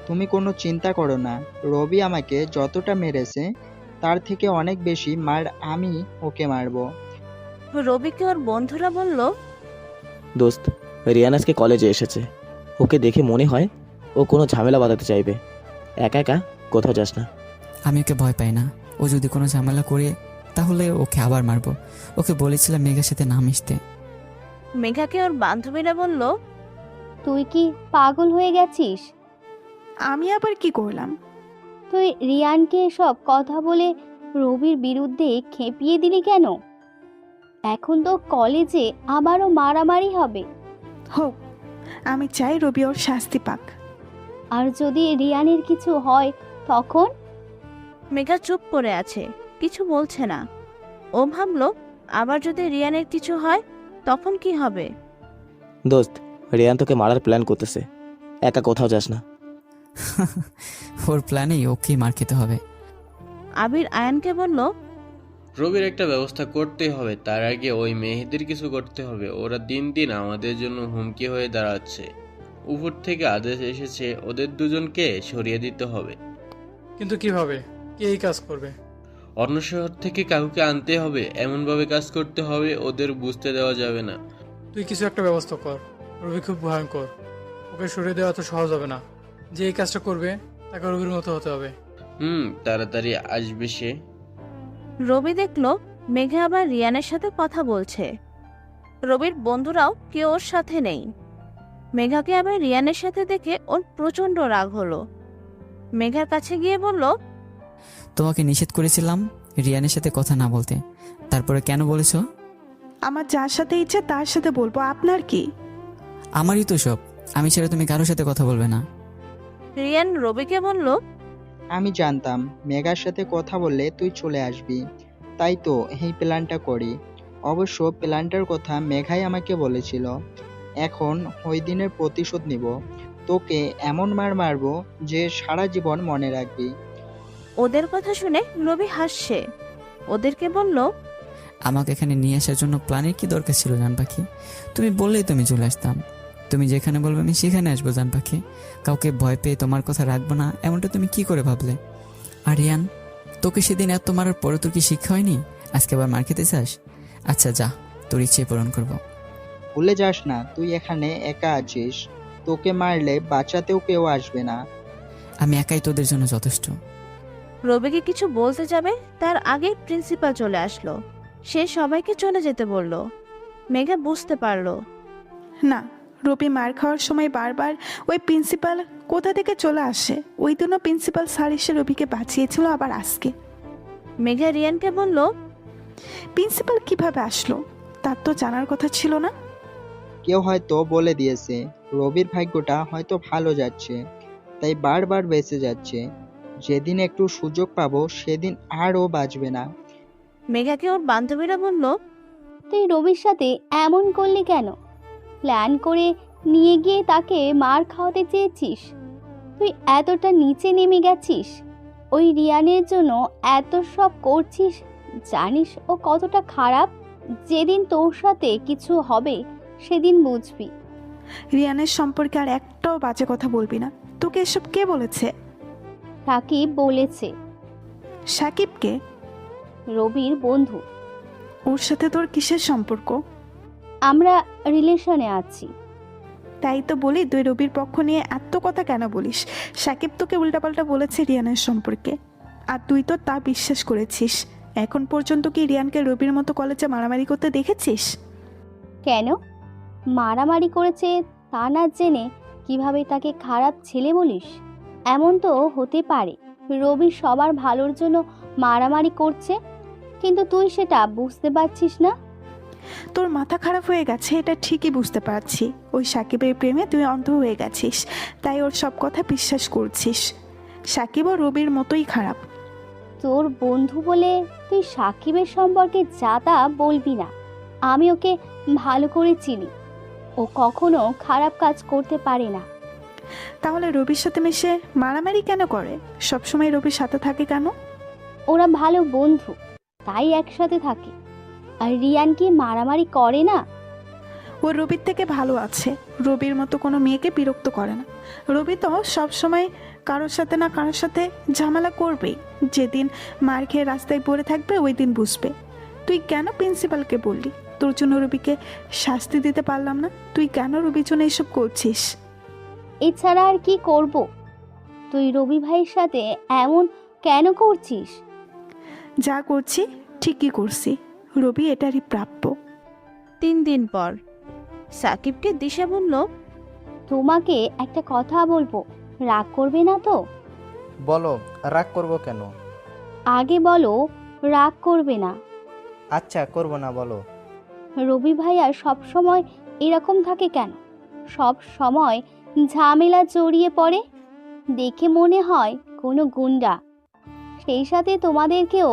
তুমি কোনো চিন্তা করো না, রবি আমাকে যতটা মেরেছে তার থেকে অনেক বেশি মার আমি ওকে মারবো। রবিকে ওর বন্ধুরা বলল, দোস্ত, রিয়ান আজকে কলেজে এসেছে। ওকে দেখে মনে হয় ও কোনো ঝামেলা বাঁধাতে চাইবে। একা একা কোথাও যাস না। আমি ওকে ভয় পাই না। ও যদি কোনো ঝামেলা করে তাহলে ওকে আবার মারবো। ওকে বলেছিলাম মেঘার সাথে না মিশতে। মেঘাকে ওর বান্ধবীরা বলল, তুই কি পাগল হয়ে গেছিস? আমি আবার কি করলাম? তুই রিয়ানকে সব কথা বলে রবির বিরুদ্ধে খেপিয়ে দিলি কেন? এখন তো কলেজে আবারও মারামারি হবে। হোক, আমি চাই রবি ওর শাস্তি পাক। আর যদি রিয়ানের কিছু হয় তখন? মেঘা চুপ করে আছে, কিছু বলছে না। ও ভাবলো আবার যদি রিয়ানের কিছু হয় তখন কি হবে। দোস্ত, রিয়ান তোকে মারার প্ল্যান করতেছে। একা কোথাও যাস না। ওর প্ল্যানেই ওকেই মার খেতে হবে। আবির আয়ানকে বলল, রবির একটা ব্যবস্থা করতে হবে। তার আগে ওই মেহেদির কিছু করতে হবে। ওরা দিন দিন আমাদের জন্য হুমকি হয়ে দাঁড়াচ্ছে। উপর থেকে আদেশ এসেছে ওদের দুজনকে সরিয়ে দিতে হবে। কিন্তু কিভাবে? কে এই কাজ করবে? অন্য শহর থেকে কাউকে আনতে হবে। এমনভাবে কাজ করতে হবে ওদের বুঝতে দেওয়া যাবে না। তুই কিছু একটা ব্যবস্থা কর। রবি খুব ভয়ঙ্কর, ওকে সরিয়ে দেওয়া তো সহজ হবে না। যে এই কাজটা করবে তাকে রবির মতো হতে হবে। তাড়াতাড়ি আসবে সে। রবি দেখলো মেঘা আবার রিয়ানের সাথে কথা বলছে। রবির বন্ধুরাও কেউ ওর সাথে নেই। মেঘাকে আবার রিয়ানের সাথে দেখে ওর প্রচন্ড রাগ হলো। মেঘার কাছে গিয়ে বলল, তোমাকে নিষেধ করেছিলাম রিয়ানের সাথে কথা না বলতে, তারপরে কেন বলেছো? আমার যার সাথে ইচ্ছে তার সাথে বলবো, আপনার কি? আমারই তো সব। আমি ছাড়া তুমি কারোর সাথে কথা বলবে না। রিয়ান রবিকে বলল, আমি জানতাম মেঘার সাথে কথা বললে তুই চলে আসবি, তাই তো এই প্ল্যানটা করি। অবশ্য প্ল্যানটার কথা মেঘাই আমাকে বলেছিল। এখন ওই দিনের প্রতিশোধ নিব। তোকে এমন মার মারবো যে সারা জীবন মনে রাখবি। ওদের কথা শুনে রবি হাসছে। ওদেরকে বলল, আমাকে এখানে নিয়ে আসার জন্য প্ল্যানের কি দরকার ছিল জান পাখি? তুমি বললেই তুমি চলে আসতাম। তুমি যেখানে বলবে আমি সেখানে আসবো জান পাখি। কাউকে ভয় পেয়ে তোমার কথা রাখবো না এমনটা তুমি কি করে ভাবলে? আর রিয়ান, তোকে সেদিন এত মারার পরে তোর কি শিক্ষা হয়নি? আজকে আবার মার খেতে চাস? আচ্ছা যা, তোর ইচ্ছে পূরণ করবো। ভুলে যাস না তুই এখানে একা আছিস। তোকে মারলে বাঁচাতেও কেউ আসবে না। আমি একাই তোদের জন্য যথেষ্ট। রবিকে কিছু বলতে যাবে তার আগে প্রিন্সিপাল চলে আসলো। সে সবাইকে চলে যেতে বলল। মেঘা বুঝতে পারলো। না, রবি মার খাওয়ার সময় বারবার ওই প্রিন্সিপাল কোথা থেকে চলে আসে। ওই দিনও প্রিন্সিপাল স্যার এসে রবিকে বাঁচিয়েছিল, আবার আজকে। মেঘা রিয়ানকে বলল, প্রিন্সিপাল কিভাবে আসলো তার তো জানার কথা ছিল না? কেউ হয়তো বলে দিয়েছে। রবির ভাগ্যটা হয়তো ভালো যাচ্ছে, তাই বারবার বেঁচে যাচ্ছে। যেদিন একটু সুযোগ পাবো সেদিন আরও বাঁচবে না। মেঘাকে ওর বান্ধবীরা বলল, তুই রবির সাথে এমন করলি কেন? প্ল্যান করে নিয়ে গিয়ে তাকে মার খাওয়াতে চেয়েছিস? তুই এতটা নিচে নেমে গেছিস ওই রিয়ানের জন্য, এত সব করছিস। জানিস ও কতটা খারাপ? যেদিন তোর সাথে কিছু হবে সেদিন বুঝবি। রিয়ানের সম্পর্কে আর একটাও বাজে কথা বলবি না। তোকে এসব কে বলেছে? সাকিব বলেছে। সাকিবকে? রবির বন্ধু। ওর সাথে তোর কিসের সম্পর্ক? আমরা রিলেশনে আছি। তাই তো বলি, তুই রবির পক্ষ নিয়ে এত কথা কেন বলিস? সাকিব তোকে উল্টাপাল্টা বলেছে রিয়ানের সম্পর্কে, আর তুই তো তা বিশ্বাস করেছিস। এখন পর্যন্ত কি রিয়ানকে রবির মতো কলেজে মারামারি করতে দেখেছিস? কেন মারামারি করেছে তা না জেনে কিভাবে তাকে খারাপ ছেলে বলিস? এমন তো হতে পারে রবি সবার ভালোর জন্য মারামারি করছে, কিন্তু তুই সেটা বুঝতে পারছিস না। তোর মাথা খারাপ হয়ে গেছে, এটা ঠিকই বুঝতে পারছি। ওই সাকিবের প্রেমে তুই অন্ধ হয়ে গেছিস, তাই ওর সব কথা বিশ্বাস করছিস। সাকিবও রবির মতোই খারাপ। তোর বন্ধু বলে তুই সাকিবের সম্পর্কে যা তা বলবি না। আমি ওকে ভালো করে চিনি, ও কখনো খারাপ কাজ করতে পারে না। তাহলে রবির সাথে মিশে মারামারি কেন করে? সবসময় রবির সাথে থাকে কেন? ওরা ভালো বন্ধু, তাই একসাথে থাকে। আর রিয়ান কি মারামারি করে না? ও রবির থেকে ভালো আছে। রবির মতো কোনো মেয়েকে বিরক্ত করে না। রবি তো সবসময় কারোর সাথে না কারোর সাথে ঝামেলা করবেই। যেদিন মার খেয়ে রাস্তায় পড়ে থাকবে ওই দিন বুঝবে। তুই কেন প্রিন্সিপালকে বললি? তোর জন্য রবিকে শাস্তি দিতে পারলাম না? তুই কেন রবির জন্য এসব করছিস? এছাড়া আর কি করব? তুই রবি ভাইয়ের সাথে এমন কেন করছিস? যা করছি ঠিকই করছি। রবি এটারই প্রাপ্য। 3 দিন পর সাকিবকে দিশা বলল, তোমাকে একটা কথা বলবো, রাগ করবে না তো? বলো, রাগ করব কেন? আগে বলো রাগ করবে না। আচ্ছা, করব না, বলো। রবি ভাইয়া সব সময় এরকম থাকে কেন? সব সময় ঝামেলা জড়িয়ে পড়ে, দেখে মনে হয় কোনো গুন্ডা। সেই সাথে তোমাদেরকেও।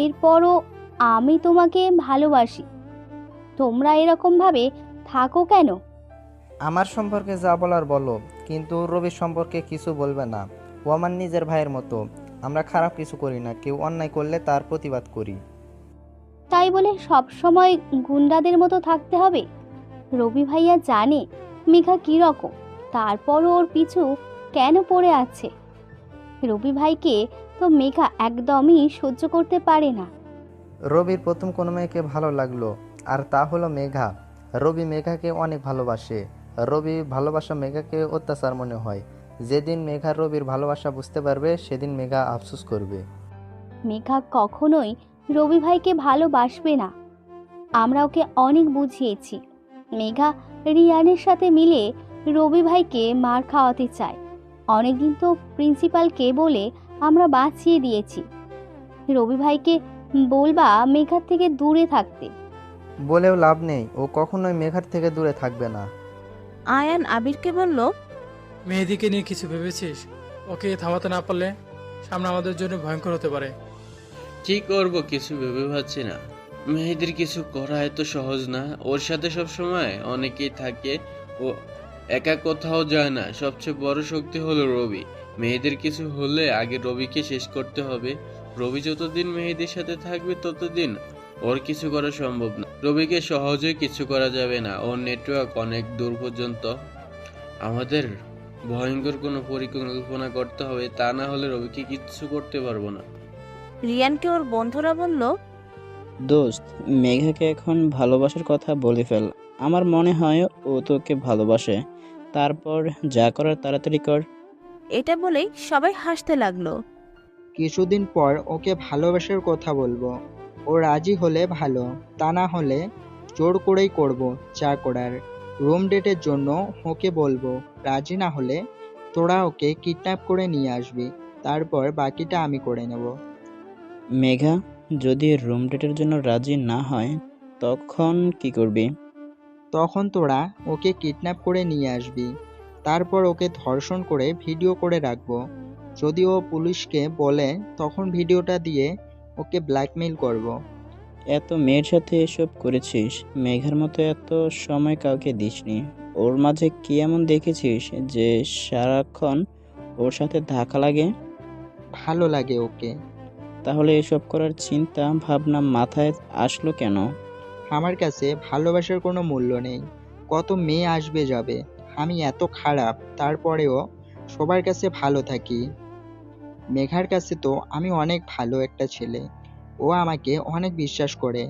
এরপরও আমি তোমাকে ভালোবাসি, তোমরা এরকমভাবে থাকো কেন? আমার সম্পর্কে যা বলার বলো, কিন্তু রবির সম্পর্কে কিছু বলবে না। ও আমার নিজের ভাইয়ের মতো। আমরা খারাপ কিছু করি না, কেউ অন্যায় করলে তার প্রতিবাদ করি। তাই বলে সব সময় গুন্ডাদের মতো থাকতে হবে? রবি ভাইয়া জানে মেঘা কীরকম, তারপরও ওর পিছু কেন পড়ে আছে? রবি ভাইকে তো মেঘা একদমই সহ্য করতে পারে না। রবির প্রথম কোনো মেয়েকে ভালো লাগলো, আর তা হলো মেঘা। রবি মেঘাকে অনেক ভালোবাসে। রবি ভালোবাসা মেঘাকে অত্যাচার মনে হয়। যেদিন মেঘা রবির ভালোবাসা বুঝতে পারবে সেদিন মেঘা আফসোস করবে। মেঘা কখনোই রবি ভাইকে ভালোবাসবে না। আমরা ওকে অনেক বুঝিয়েছি। মেঘা রিয়ানের সাথে মিলে রবি ভাইকে মার খাওয়াতে চায়। অনেকদিন তো প্রিন্সিপালকে বলে আমরা বাঁচিয়ে দিয়েছি। রবি ভাইকে বলবা মেঘার থেকে দূরে থাকতে। বলেও লাভ নেই, ও কখনোই মেঘার থেকে দূরে থাকবে না। আয়ান আবিরকে বলল, মেহেদিকে নিয়ে কিছু ভেবেছিস? ওকে থামাতে না পারলে সামনে আমাদের জন্য ভয়ঙ্কর হতে পারে। কি করব কিছু ভেবে পাচ্ছি না। মেহেদির কিছু করা এত সহজ না। ওর সাথে সব সময় অনেকেই থাকে, ও একা কোথাও যায় না। সবচেয়ে বড় শক্তি হলো রবি। মেহেদির কিছু হলে আগে রবিকে শেষ করতে হবে। রবি যতদিন মেহেদির সাথে থাকবে ততদিন ওর কিছু করা সম্ভব না। রবিকে সহজে কিছু করা যাবে না, ওর নেটওয়ার্ক অনেক দূর পর্যন্ত। আমাদের ভয়ঙ্কর কোনো পরিকল্পনা করতে হবে, তা না হলে রবিকে কিচ্ছু করতে পারবো না। রিয়ানকে ওর বন্ধুরা বলল, দোস্ত, মেঘাকে এখন ভালোবাসার কথা বলে ফেল। আমার মনে হয় ও তোকে ভালোবাসে। তারপর যা করার তাড়াতাড়ি কর। এটা বলেই সবাই হাসতে লাগলো। কিছুদিন পর ওকে ভালোবাসার কথা বলবো। ও রাজি হলে ভালো, তা না হলে জোর করেই করব যা করার। রুম ডেটের জন্য ওকে বলবো, রাজি না হলে তোরা ওকে কিডন্যাপ করে নিয়ে আসবি, তারপর বাকিটা আমি করে নেব। মেঘা, যদি রুম ডেটের জন্য রাজি না হয় তখন কি করবি? তখন তোরা ওকে কিডন্যাপ করে নিয়ে আসবি, তারপর ওকে ধর্ষণ করে ভিডিও করে রাখবো। যদি ও পুলিশকে বলে তখন ভিডিওটা দিয়ে ওকে ব্ল্যাকমেইল করব। এত মেয়ের সাথে এসব করেছিস, মেঘার মতো এত সময় কাউকে দিসনি। ওর মাঝে কি এমন দেখেছিস যে সারাক্ষণ ওর সাথে ধাক্কা লাগে? ভালো লাগে ওকে। তাহলে এসব করার চিন্তা ভাবনা মাথায় আসলো কেন? আমার কাছে ভালোবাসার কোনো মূল্য নেই। কত মেয়ে আসবে যাবে, আমি এত খারাপ তারপরেও সবার কাছে ভালো থাকি। মেঘার কাছে তো আমি অনেক ভালো একটা ছেলে, ও আমাকে অনেক বিশ্বাস করে।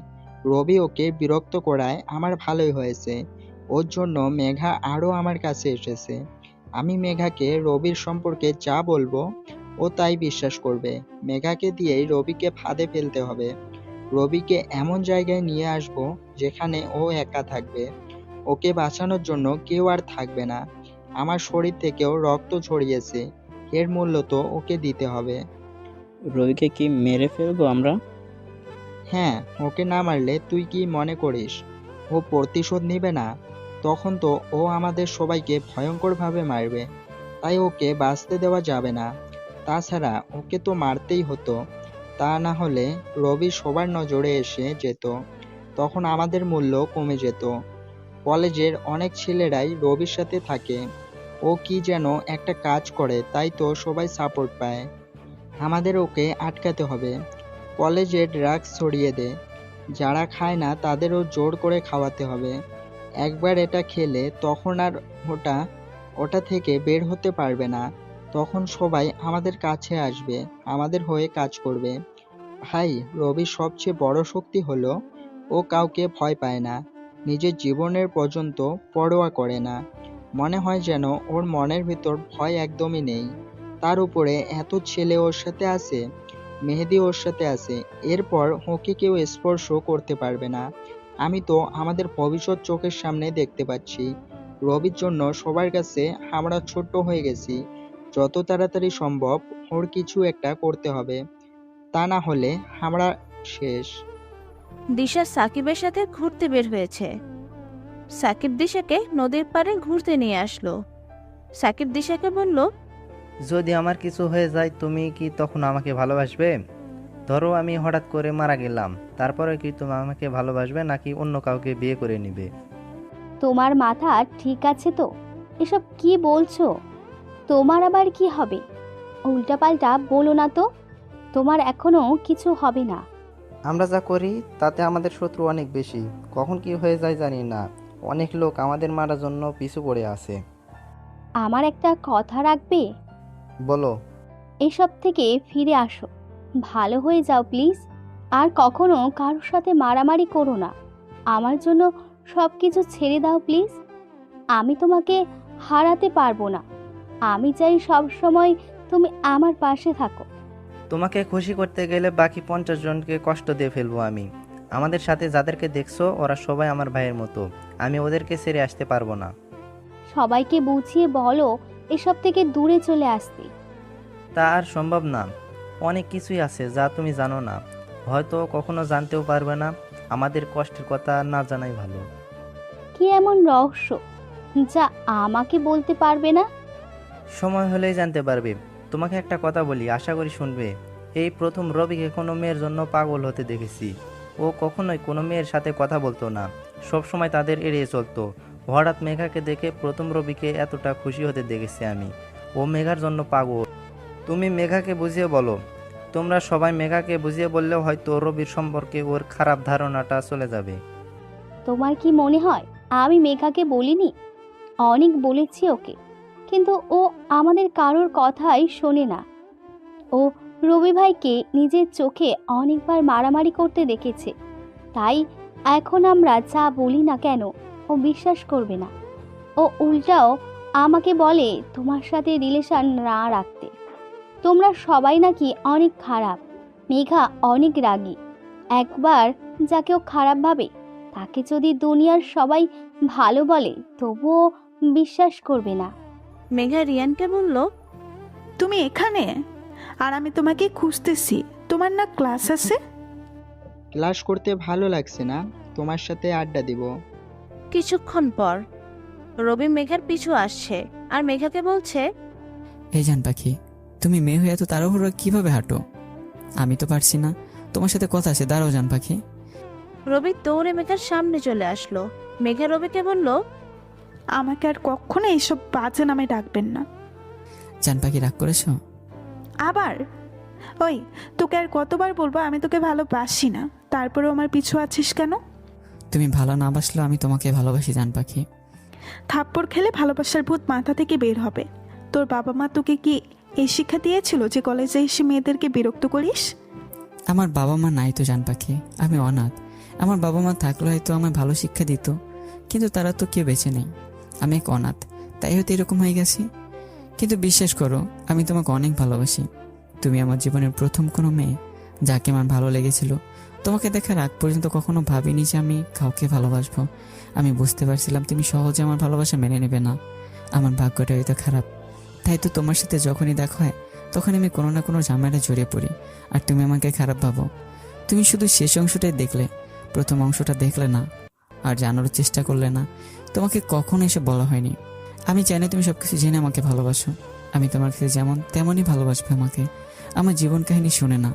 রবি ওকে বিরক্ত করায় আমার ভালোই হয়েছে, ওর জন্য মেঘা আরও আমার কাছে এসেছে। আমি মেঘাকে রবির সম্পর্কে যা বলবো ও তাই বিশ্বাস করবে। মেঘাকে দিয়েই রবিকে ফাঁদে ফেলতে হবে। রবিকে এমন জায়গায় নিয়ে আসবো যেখানে ও একা থাকবে, ওকে বাঁচানোর জন্য কেউ আর থাকবে না। আমার শরীর থেকেও রক্ত ঝরিয়েছে, এর মূল্য তো ওকে দিতে হবে। রবিকে কি মেরে ফেলবো আমরা? হ্যাঁ, ওকে না মারলে তুই কি মনে করিস ও প্রতিশোধ নিবে না? তখন তো ও আমাদের সবাইকে ভয়ঙ্করভাবে মারবে, তাই ওকে বাঁচতে দেওয়া যাবে না। তাছাড়া ওকে তো মারতেই হতো, তা না হলে রবি সবার নজরে এসে যেত, তখন আমাদের মূল্য কমে যেত। কলেজের অনেক ছেলেরাই রবির সাথে থাকে, ও কি যেন একটা কাজ করে, তাই তো সবাই সাপোর্ট পায়। আমাদের ওকে আটকাতে হবে। কলেজে ড্রাগস ছড়িয়ে দে, যারা খায় না তাদেরও জোর করে খাওয়াতে হবে। একবার এটা খেলে তখন আর ওটা ওটা থেকে বের হতে পারবে না। তখন সবাই আমাদের কাছে আসবে, আমাদের হয়ে কাজ করবে। ভাই, রবির সবচেয়ে বড় শক্তি হলো ও কাউকে ভয় পায় না, নিজের জীবনের পর্যন্ত পরোয়া করে না। মনে হয় যেন ওর মনের ভিতর ভয় একদমই নেই। তার উপরে এত ছেলে ওর সাথে আছে, মেহেদি ওর সাথে আছে, এরপর ওকে কেউ স্পর্শ করতে পারবে না। আমি তো আমাদের ভবিষ্যৎ চোখের সামনে দেখতে পাচ্ছি। রবির জন্য সবার কাছে আমরা ছোট্ট হয়ে গেছি। যত তাড়াতাড়ি সম্ভব ওর কিছু একটা করতে হবে, তা না হলে আমরা শেষ। দিশা সাকিবের সাথে ঘুরতে বের হয়েছে। সাকিব দিশাকে নদীর পাড়ে ঘুরতে নিয়ে আসলো। সাকিব দিশাকে বলল, যদি আমার কিছু হয়ে যায় তুমি কি তখন আমাকে ভালোবাসবে? ধরো আমি হঠাৎ করে মারা গেলাম, তারপরে কি তুমি আমাকে ভালোবাসবে নাকি অন্য কাউকে বিয়ে করে নিবে? তোমার মাথা ঠিক আছে তো? এসব কি বলছো? তোমার আবার কি হবে? উল্টাপাল্টা বলো না তো। তোমার এখনো কিছু হবে না। আমরা যা করি তাতে আমাদের শত্রু অনেক বেশি, কখন কি হয়ে যায় জানি না। অনেক লোক আমাদের মারার জন্য পিছু পড়ে আছে। আমার একটা কথা রাখবে? বলো। এসব থেকে ফিরে আসো, ভালো হয়ে যাও প্লিজ। আর কখনো কারোর সাথে মারামারি করো না। আমার জন্য সব কিছু ছেড়ে দাও প্লিজ। আমি তোমাকে হারাতে পারবো না। আমি চাই সব সময় তুমি আমার পাশে থাকো। তোমাকে খুশি করতে গেলে বাকি 50 জনকে কষ্ট দিয়ে ফেলবো আমি। আমাদের সাথে যাদেরকে দেখছো ওরা সবাই আমার ভাইয়ের মতো, আমি ওদেরকে ছেড়ে আসতে পারবো না। সবাইকে বুঝিয়ে বলো এসব থেকে দূরে চলে আসতে। তা আর সম্ভব না। অনেক কিছুই আছে যা তুমি জানো না, হয়তো কখনো জানতেও পারবে না। আমাদের কষ্টের কথা না জানাই ভালো। কি এমন রহস্য যা আমাকে বলতে পারবে না? সময় হলেই জানতে পারবে। তোমাকে একটা কথা বলি, আশা করি শুনবে। এই প্রথম রবিকে কোনো মেয়ের জন্য পাগল হতে দেখেছি। ও কখনোই কোনো মেয়ের সাথে কথা বলতো না, সব সময় তাদের এড়িয়ে চলতো। হঠাৎ মেঘাকে দেখে প্রথম রবিকে এতটা খুশি হতে দেখেছি আমি। ও মেঘার জন্য পাগল। তুমি মেঘাকে বুঝিয়ে বলো। তোমরা সবাই মেঘাকে বুঝিয়ে বললেও হয়তো রবির সম্পর্কে ওর খারাপ ধারণাটা চলে যাবে। তোমার কি মনে হয় আমি মেঘাকে বলিনি? অনেক বলেছি ওকে, কিন্তু ও আমাদের কারোর কথাই শোনে না। ও রবি ভাইকে নিজের চোখে অনেকবার মারামারি করতে দেখেছে, তাই এখন আমরা যা বলি না কেন ও বিশ্বাস করবে না। ও উল্টাও আমাকে বলে তোমার সাথে রিলেশন না রাখতে। তোমরা সবাই নাকি অনেক খারাপ, মেঘা অনেক রাগী। একবার যাকে ও খারাপ ভাবে তাকে যদি দুনিয়ার সবাই ভালো বলে তবুও বিশ্বাস করবে না। মেঘা রিয়ানকে বলল, তুমি এখানে? আর আমি তোমাকে খুঁজতেছি। তোমার না ক্লাস আছে? ক্লাস করতে ভালো লাগছে না, তোমার সাথে আড্ডা দিব। কিছুক্ষণ পর রবি মেঘার পিছু আসছে আর মেঘাকে বলছে, এই জান পাখি, তুমি মেয়ে হয়ে এত তাড়াহুড়ো কিভাবে হাঁটো? আমি তো পারছি না। তোমার সাথে কথা আছে, দাঁড়াও জান পাখি। রবি দৌড়ে মেঘার সামনে চলে আসলো। মেঘা রবিকে বলল, আমাকে আর কখনো এইসব বাজে নামে ডাকবেন না। জান পাখি রাগ করেছো? আবার? ওই, তোকে আর কতবার বলবো আমি তোকে ভালোবাসি না, তারপরেও আমার পিছু আছিস কেন? তুমি ভালো না বাসলেও আমি তোমাকে ভালোবাসি জান পাখি। থাপ্পড় খেলে ভালোবাসার ভূত মাথা থেকে বের হবে। তোর বাবা মা তোকে কি এই শিক্ষা দিয়েছিল যে কলেজে এসে মেয়েদেরকে বিরক্ত করিস? আমার বাবা মা নাই তো জান পাখি, আমি অনাথ। আমার বাবা মা থাকলে হয়তো আমায় ভালো শিক্ষা দিত, কিন্তু তারা তো কেউ বেঁচে নেই। আমি এক অনাথ, তাই হয়তো এরকম হয়ে গেছি। কিন্তু বিশ্বাস করো, আমি তোমাকে অনেক ভালোবাসি। তুমি আমার জীবনের প্রথম কোনো মেয়ে যাকে আমার ভালো লেগেছিল। তোমাকে দেখার আগ পর্যন্ত কখনো ভাবিনি যে আমি কাউকে ভালোবাসবো। আমি বুঝতে পারছিলাম তুমি সহজে আমার ভালোবাসা মেনে নেবে না। আমার ভাগ্যটা হয়তো খারাপ, তাই তো তোমার সাথে যখনই দেখা হয় তখন আমি কোনো না কোনো ঝামেলা জড়িয়ে পড়ি, আর তুমি আমাকে খারাপ ভাবো। তুমি শুধু শেষ অংশটাই দেখলে, প্রথম অংশটা দেখলে না, আর জানার চেষ্টা করলে না। তোমাকে কখনো এসে বলা হয়নি। আমি চাই না তুমি সব কিছু জেনে আমাকে ভালোবাসো। আমি তোমার কাছে যেমন তেমনই ভালোবাসবে আমাকে। আমার জীবন কাহিনী শুনে না,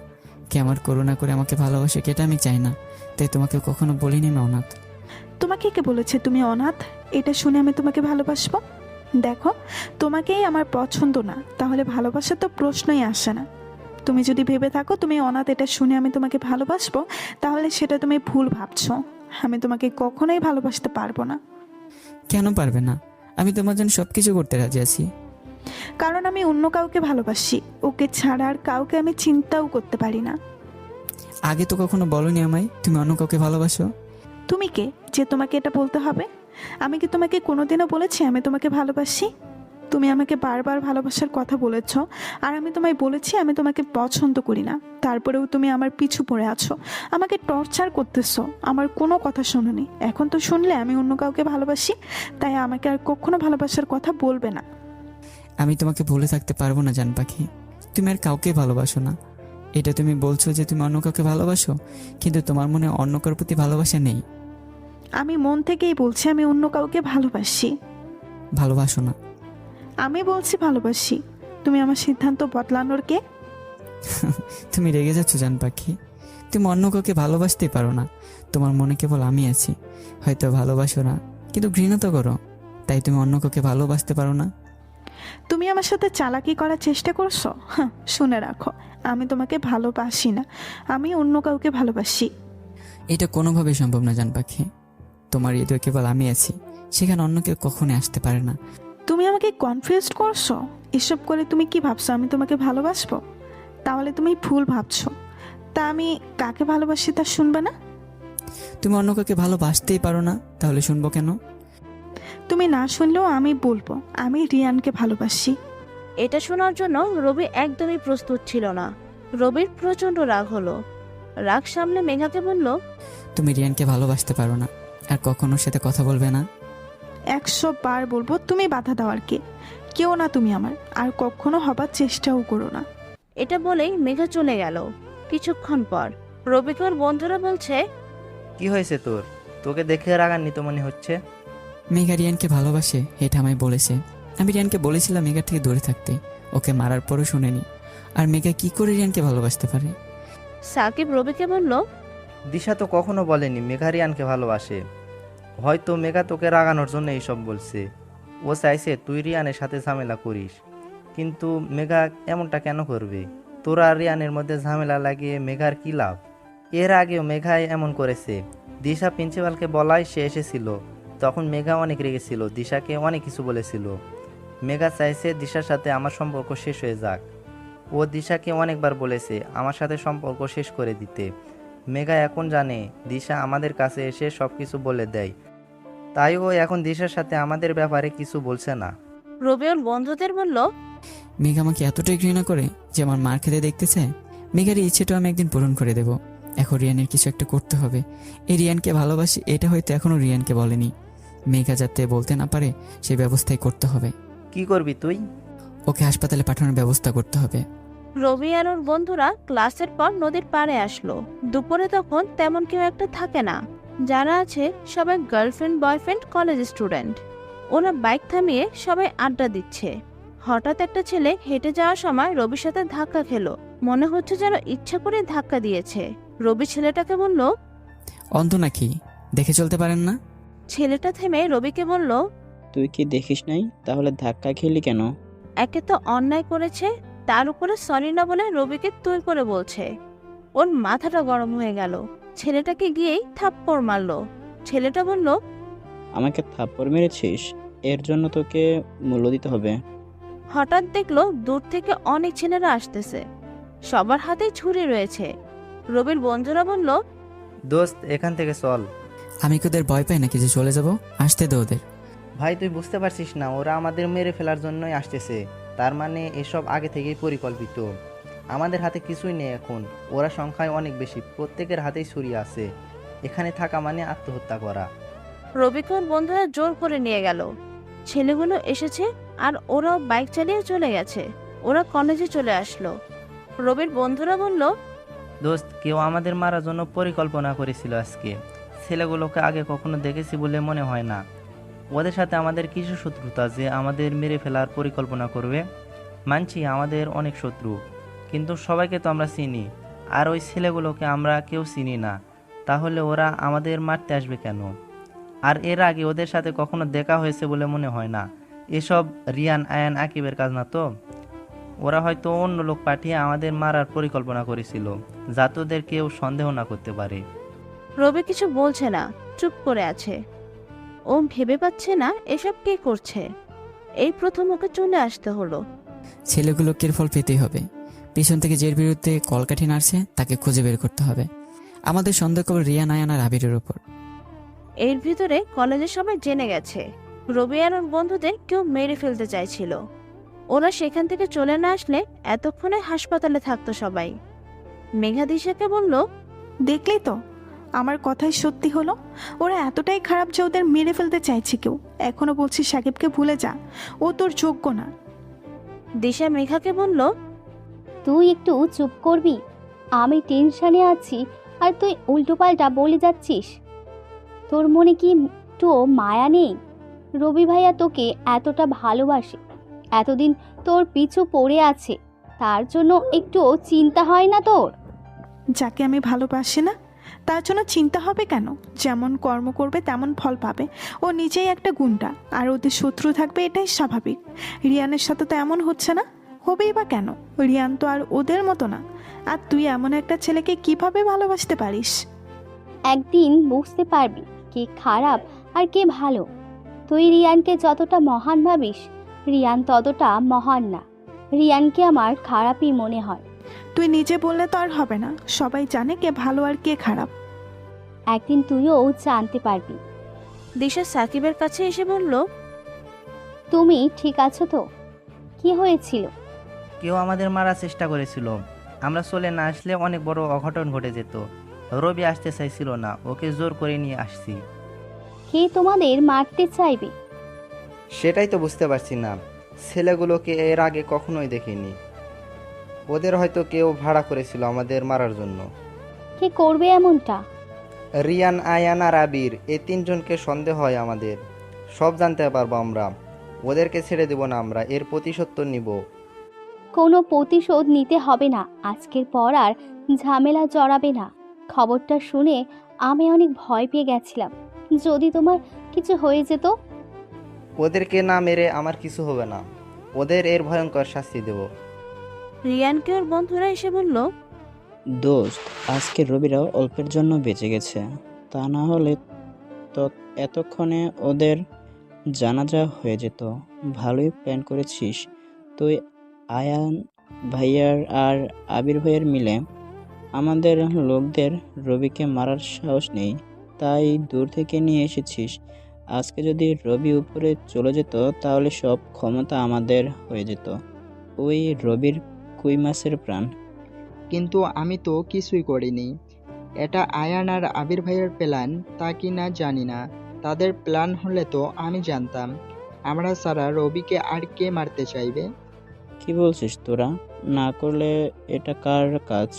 কে আমার করুণা করে আমাকে ভালোবাসে এটা আমি চাই না। তাই তোমাকে কখনো বলিনি আমি অনাথ। তোমাকে কে বলেছে তুমি অনাথ? এটা শুনে আমি তোমাকে ভালোবাসবো? দেখো, তোমাকেই আমার পছন্দ না, তাহলে ভালোবাসা তো প্রশ্নই আসে না। তুমি যদি ভেবে থাকো তুমি অনাথ এটা শুনে আমি তোমাকে ভালোবাসবো, তাহলে সেটা তুমি ভুল ভাবছো। আমি তোমাকে কখনোই ভালোবাসতে পারবো না। কেন পারবে না? আমি তোমার জন্য সবকিছু করতে রাজি আছি। কারণ আমি অন্য কাউকে ভালোবাসি, ওকে ছাড়া আর কাউকে আমি চিন্তাও করতে পারি না। আগে তো কখনো বলোনি আমায় তুমি অন্য কাউকে ভালোবাসো। তুমি কে যে তোমাকে এটা বলতে হবে? আমি কি তোমাকে কোনোদিনও বলেছি আমি তোমাকে ভালোবাসি? তুমি আমাকে বারবার ভালোবাসার কথা বলেছ, আর আমি তোমায় বলেছি আমি তোমাকে পছন্দ করি না। তারপরেও তুমি আমার পিছু পড়ে আছো, আমাকে টর্চার করতেছো, আমার কোনো কথা শোনোনি। এখন তো শুনলে আমি অন্য কাউকে ভালোবাসি, তাই আমাকে আর কখনো ভালোবাসার কথা বলবে না। আমি তোমাকে ভুলে থাকতে পারবো না জান পাখি। তুমি আর কাউকে ভালোবাসো না, এটা তুমি বলছো যে তুমি অন্য কাউকে ভালোবাসো, কিন্তু তোমার মনে অন্য কারোর প্রতি ভালোবাসা নেই। আমি মন থেকেই বলছি আমি অন্য কাউকে ভালোবাসি। ভালোবাসো না। আমি বলছি ভালোবাসি। তুমি আমার সিদ্ধান্ত বদলানোর কে? তুমি রেগে যাচ্ছ জান পাখি। তুমি অন্য কাউকে ভালোবাসতেই পারো না। তোমার মনে কেবল আমি আছি। হয়তো ভালোবাসো না, কিন্তু ঘৃণা তো করো, তাই তুমি অন্য কাউকে ভালোবাসতে পারো না। তুমি আমার সাথে চালাকি করার চেষ্টা করছো? শুনে রাখো, আমি তোমাকে ভালোবাসি না, আমি অন্য কাউকে ভালোবাসি। এটা কোনোভাবেই সম্ভব না জান পাখি। তোমার হৃদয়ে কেবল আমি আছি, সেখানে অন্য কেউ কখনোই আসতে পারে না। তুমি আমাকে কনফিউজ করছো। এসব করে তুমি কি ভাবছো আমি তোমাকে ভালোবাসবো? তাহলে তুমি ভুল ভাবছো। তা আমি কাকে ভালোবাসি তা শুনবে না? তুমি অন্য কাউকে ভালোবাসতেই পারো না, তাহলে শুনবো কেন? তুমি না শুনলেও আমি বলবো আমি রিয়ানকে ভালোবাসি। এটা শোনার জন্য রবি একদমই প্রস্তুত ছিল না। রবির প্রচন্ড রাগ হলো। রাগ সামলে মেঘাকে বলল, তুমি রিয়ানকে ভালোবাসতে পারো না, আর কখনো ওর সাথে কথা বলবে না। 100 বার বলবো তুমি বাধা দেওয়ার কে? কেউ না তুমি আমার, আর কখনো হবার চেষ্টাও করো না। এটা বলেই মেঘা চলে গেল। কিছুক্ষণ পর রবিকে ওর বন্ধুরা বলছে, কি হয়েছে তোর? তোকে দেখে রাগান্বিত মনে হচ্ছে। মেঘা রিয়ানকে ভালোবাসে এটা আমায় বলেছে। আমি রিয়ানকে বলেছিলাম মেঘা থেকে দূরে থাকতে, ওকে মারার পরও শুনেনি। আর মেঘা কি করে রিয়ানকে ভালোবাসতে পারে? সাকিব রবিকে বলল, দিশা তো কখনো বলেনি মেঘা রিয়ানকে ভালোবাসে। হয়তো মেঘা তোকে রাগানোর জন্য এইসব বলছে। ও চাইছে তুই রিয়ানের সাথে ঝামেলা করিস, কিন্তু মেঘা এমনটা কেন করবে? তোরা আর রিয়ানের মধ্যে ঝামেলা লাগিয়ে মেঘার কি লাভ? এর আগেও মেঘাই এমন করেছে। দিশা প্রিন্সিপালকে বলায় সে এসেছিল, তখন মেঘা অনেক রেগেছিল, দিশাকে অনেক কিছু বলেছিল। মেঘা চাইছে দিশার সাথে আমার সম্পর্ক শেষ হয়ে যাক। ও দিশাকে অনেকবার বলেছে আমার সাথে সম্পর্ক শেষ করে দিতে। মেঘা এখন জানে দিশা আমাদের কাছে এসে সব কিছু বলে দেয়, তাই ও এখন দিশার সাথে আমাদের ব্যাপারে কিছু বলছে না। রবি ওর বন্ধুদের বলল, মেঘা আমাকে এতটাই ঘৃণা করে যে আমার মার খেতে দেখতে চায়। মেঘার এই ইচ্ছেটাও আমি একদিন পূরণ করে দেব। এখন রিয়ানের কিছু একটা করতে হবে। এই রিয়ানকে ভালোবাসি এটা হয়তো এখনও রিয়ানকে বলেনি। মেঘা যাতে বলতে না পারে সেই ব্যবস্থাই করতে হবে। কি করবি তুই? ওকে হাসপাতালে পাঠানোর ব্যবস্থা করতে হবে। রবি আর ওর বন্ধুরা ক্লাসের পর নদীর পাড়ে আসলো। দুপুরে তখন তেমন কেউ একটা থাকে না, যারা আছে সবাই গার্লফ্রেন্ড বয়ফ্রেন্ড কলেজ স্টুডেন্ট। ওরা বাইক থামিয়ে সবাই আড্ডা দিচ্ছে। হঠাৎ একটা ছেলে হেঁটে যাওয়ার সময় রবির সাথে ধাক্কা খেলো। মনে হচ্ছে যেন ইচ্ছা করে ধাক্কা দিয়েছে। রবি ছেলেটাকে বলল, অন্ধ নাকি, দেখে চলতে পারেন না? ছেলেটা থেমে রবিকে বলল, তুই কি দেখিস নাই? তাহলে ধাক্কা খেলি কেন? একে তো অন্যায় করেছে, তার উপরে সরি না বলে রবিকে তুই করে বলছে। ওর মাথাটা গরম হয়ে গেল। ছেলেটাকে গিয়েই থাপ্পড় মারলো। ছেলেটা বলল, আমাকে থাপ্পড় মেরেছিস, এর জন্য তোকে মূল্য দিতে হবে। হঠাৎ দেখলো দূর থেকে অনেক ছেলেরা আসতেছে। সবার হাতেই ছুরি রয়েছে। রবির বন্ধুরা বলল, দোস্ত এখান থেকে চল। আমি কি ওদের ভয় পাই নাকি যে চলে যাব? আসতে দে ওদের। ভাই তুই বুঝতে পারছিস না, ওরা আমাদের মেরে ফেলার জন্যই আসতেছে। তার মানে এসব আগে থেকেই পরিকল্পিত। আমাদের হাতে কিছুই নেই এখন। ওরা সংখ্যায় অনেক বেশি, প্রত্যেকের হাতেই ছুরি আছে। এখানে থাকা মানে আত্মহত্যা করা। রবিকে ওর বন্ধুরা জোর করে নিয়ে গেল। ছেলেগুলো এসেছে আর ওরাও বাইক চালিয়ে চলে গেছে। ওরা কলেজে চলে আসলো। রবির বন্ধুরা বলল, দোস্ত কেউ আমাদের মারার জন্য পরিকল্পনা করেছিল আজকে। ছেলেগুলোকে আগে কখনো দেখেছি বলে মনে হয় না। ওদের সাথে আমাদের কিছু শত্রুতা যে আমাদের মেরে ফেলার পরিকল্পনা করবে। মানছি আমাদের অনেক শত্রু, কিন্তু সবাইকে তো আমরা চিনি। আর ওই ছেলেগুলোকে আমরা কেউ চিনি না, তাহলে ওরা আমাদের মারতে আসবে কেন? আর এর আগে ওদের সাথে কখনো দেখা হয়েছে বলে মনে হয় না। এসব রিয়ান আয়ান আকিবের কাজ না তো। ওরা হয়তো অন্য লোক পাঠিয়ে আমাদের মারার পরিকল্পনা করেছিল, যাতে ওদের কেউ সন্দেহ না করতে পারে। রবি কিছু বলছে না, চুপ করে আছে। ও ভেবে পাচ্ছে না এসব কে করছে। এই প্রথম ওকে চলে আসতে হলো। ছেলেগুলোকে এর ফল পেতেই হবে। পিছন থেকে যে বিরুদ্ধে কলকাঠি নাড়ছে তাকে খুঁজে বের করতে হবে। আমাদের সন্দেহ কেবল রিয়া, নায়ান আর আবিরের ওপর। এর ভিতরে কলেজে সবাই জেনে গেছে রবি আর ওর বন্ধুদের কেউ মেরে ফেলতে চাইছিল। ওরা সেখান থেকে চলে না আসলে এতক্ষণে হাসপাতালে থাকতো সবাই। মেঘা দিশাকে বলল, দেখলি তো, আমার কথাই সত্যি হলো। ওরা এতটাই খারাপ যে ওদের মেরে ফেলতে চাইছে কেউ। এখনো বলছি সাকিবকে ভুলে যা, ও তোর যোগ্য না। দিশা মেঘাকে বলল, তুই একটু চুপ করবি? আমি টেনশনে আছি আর তুই উল্টোপাল্টা বলে যাচ্ছিস। তোর মনে কি একটু মায়া নেই? রবি ভাইয়া তোকে এতটা ভালোবাসে, এতদিন তোর পিছু পড়ে আছে, তার জন্য একটু চিন্তা হয় না তোর? যাকে আমি ভালোবাসি না তার জন্য চিন্তা হবে কেন? যেমন কর্ম করবে তেমন ফল পাবে। ও নিজেই একটা গুন্ডা, আর ওদের শত্রু থাকবে, এটাই স্বাভাবিক। রিয়ানের সাথে তো এমন হচ্ছে না, হবেই বা কেন? রিয়ান তো আর ওদের মতো না। আর তুই এমন একটা ছেলেকে কিভাবে ভালোবাসতে পারিস? একদিন বুঝতে পারবি কে খারাপ আর কে ভালো। তুই রিয়ানকে যতটা মহান ভাবিস, রিয়ান ততটা মহান না। রিয়ানকে আমার খারাপই মনে হয়। তুই নিজে বললে তো আর হবে না, সবাই জানে কে ভালো আর কে খারাপ। একদিন তুইও জানতে পারবি। দিশা সাকিবের কাছে এসে বলল, তুমি ঠিক আছো তো? কি হয়েছিল? কেউ আমাদের মারার চেষ্টা করেছিল। আমরা চলে না আসলে অনেক বড় অঘটন ঘটে যেত। রবি আসতে চাইছিল না, ওকে জোর করে নিয়ে আসছি। কে তোমাদের মারতে চাইবে? সেটাই তো বুঝতে পারছি না। ছেলেগুলোকে এর আগে কখনোই দেখিনি। ওদের হয়তো কেউ ভাড়া করেছিল আমাদের মারার জন্য। কে করবে এমনটা? রিয়ান, আয়ান আর আবির, এই তিনজনকে সন্দেহ হয় আমাদের। সব জানতে পারবো আমরা। ওদেরকে ছেড়ে দেব না, আমরা এর প্রতিশোধ তো নিব। কোনো প্রতিশোধ নিতে হবে না। আজকের পর আর ঝামেলা জড়াবে না। খবরটা শুনে আমি অনেক ভয় পেয়ে গেছিলাম, যদি তোমার কিছু হয়ে যেত। ওদেরকে না মেরে আমার কিছু হবে না। ওদের এর ভয়ঙ্কর শাস্তি দেব। রিয়ানকে ওর বন্ধুরা এসে বলল, দোস্ত আজকে রবিরাও অল্পের জন্য বেঁচে গেছে, তা না হলে তো এতক্ষণে ওদের জানাজা হয়ে যেত। ভালোই প্ল্যান করেছিস তুই। আয়ান ভাইয়ার আর আবির ভাইয়ার মিলে আমাদের লোকদের রবিকে মারার সাহস নেই, তাই দূর থেকে নিয়ে এসেছিস। আজকে যদি রবি উপরে চলে যেত তাহলে সব ক্ষমতা আমাদের হয়ে যেত। ওই রবির কই মাছের প্রাণ। কিন্তু আমি তো কিছুই করিনি। এটা আয়ান আর আবির ভাইয়ের প্ল্যান তা কি না জানি না, তাদের প্ল্যান হলে তো আমি জানতাম। আমরা ছাড়া রবিকে আর কে মারতে চাইবে? কি বলছিস তোরা? না করলে এটা কার কাজ?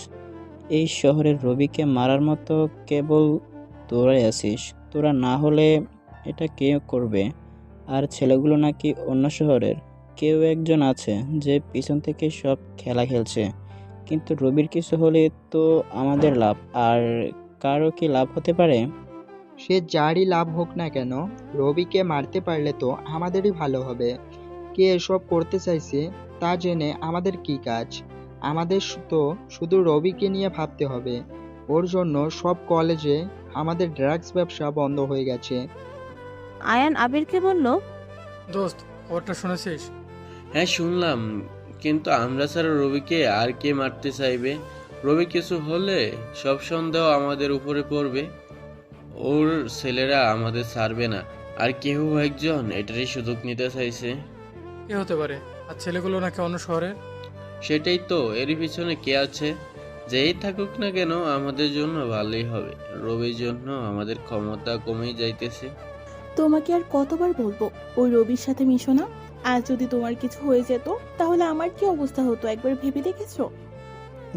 এই শহরের রবিকে মারার মতো কেবল তোরাই আছিস। তোরা না হলে এটা কে করবে? আর ছেলেগুলো নাকি অন্য শহরের কেউ একজন আছে যে পিছন থেকে সব খেলা খেলছে। কিন্তু রবির কিছু হলে তো আমাদের লাভ, আর কারো কি লাভ হতে পারে? সে যারই লাভ হোক না কেন, রবিকে মারতে পারলে তো আমাদেরই ভালো হবে। কে এসব করতে চাইছে তা জেনে আমাদের কি কাজ? আমাদের তো শুধু রবিকে নিয়ে ভাবতে হবে। ওর জন্য সব কলেজে আমাদের ড্রাগস ব্যবসা বন্ধ হয়ে গেছে। আয়ান আবিরকে বলল, দোস্ত, খবরটা শুনেছিস? হ্যাঁ শুনলাম, কিন্তু আমরা ছাড়া রবিকে আর কে মারতে চাইবে? রবি কিছু হলে সব সন্দেহ আমাদের উপরে পড়বে। ওর ছেলেরা আমাদের ছাড়বে না, আর কেউ একজন এটারই সুযোগ নিতে চাইছে। কে হতে পারে? আর ছেলেগুলো নাকি অন্য শহরে? সেটাই তো, এরই পিছনে কে আছে? যেই থাকুক না কেন আমাদের জন্য ভালোই হবে। রবির জন্য আমাদের ক্ষমতা কমেই যাইতেছে। তোমাকে আর কতবার বলবো ওই রবির সাথে মিশো না? আর যদি তোমার কিছু হয়ে যেত তাহলে আমার কি অবস্থা হতো একবার ভেবে দেখেছো?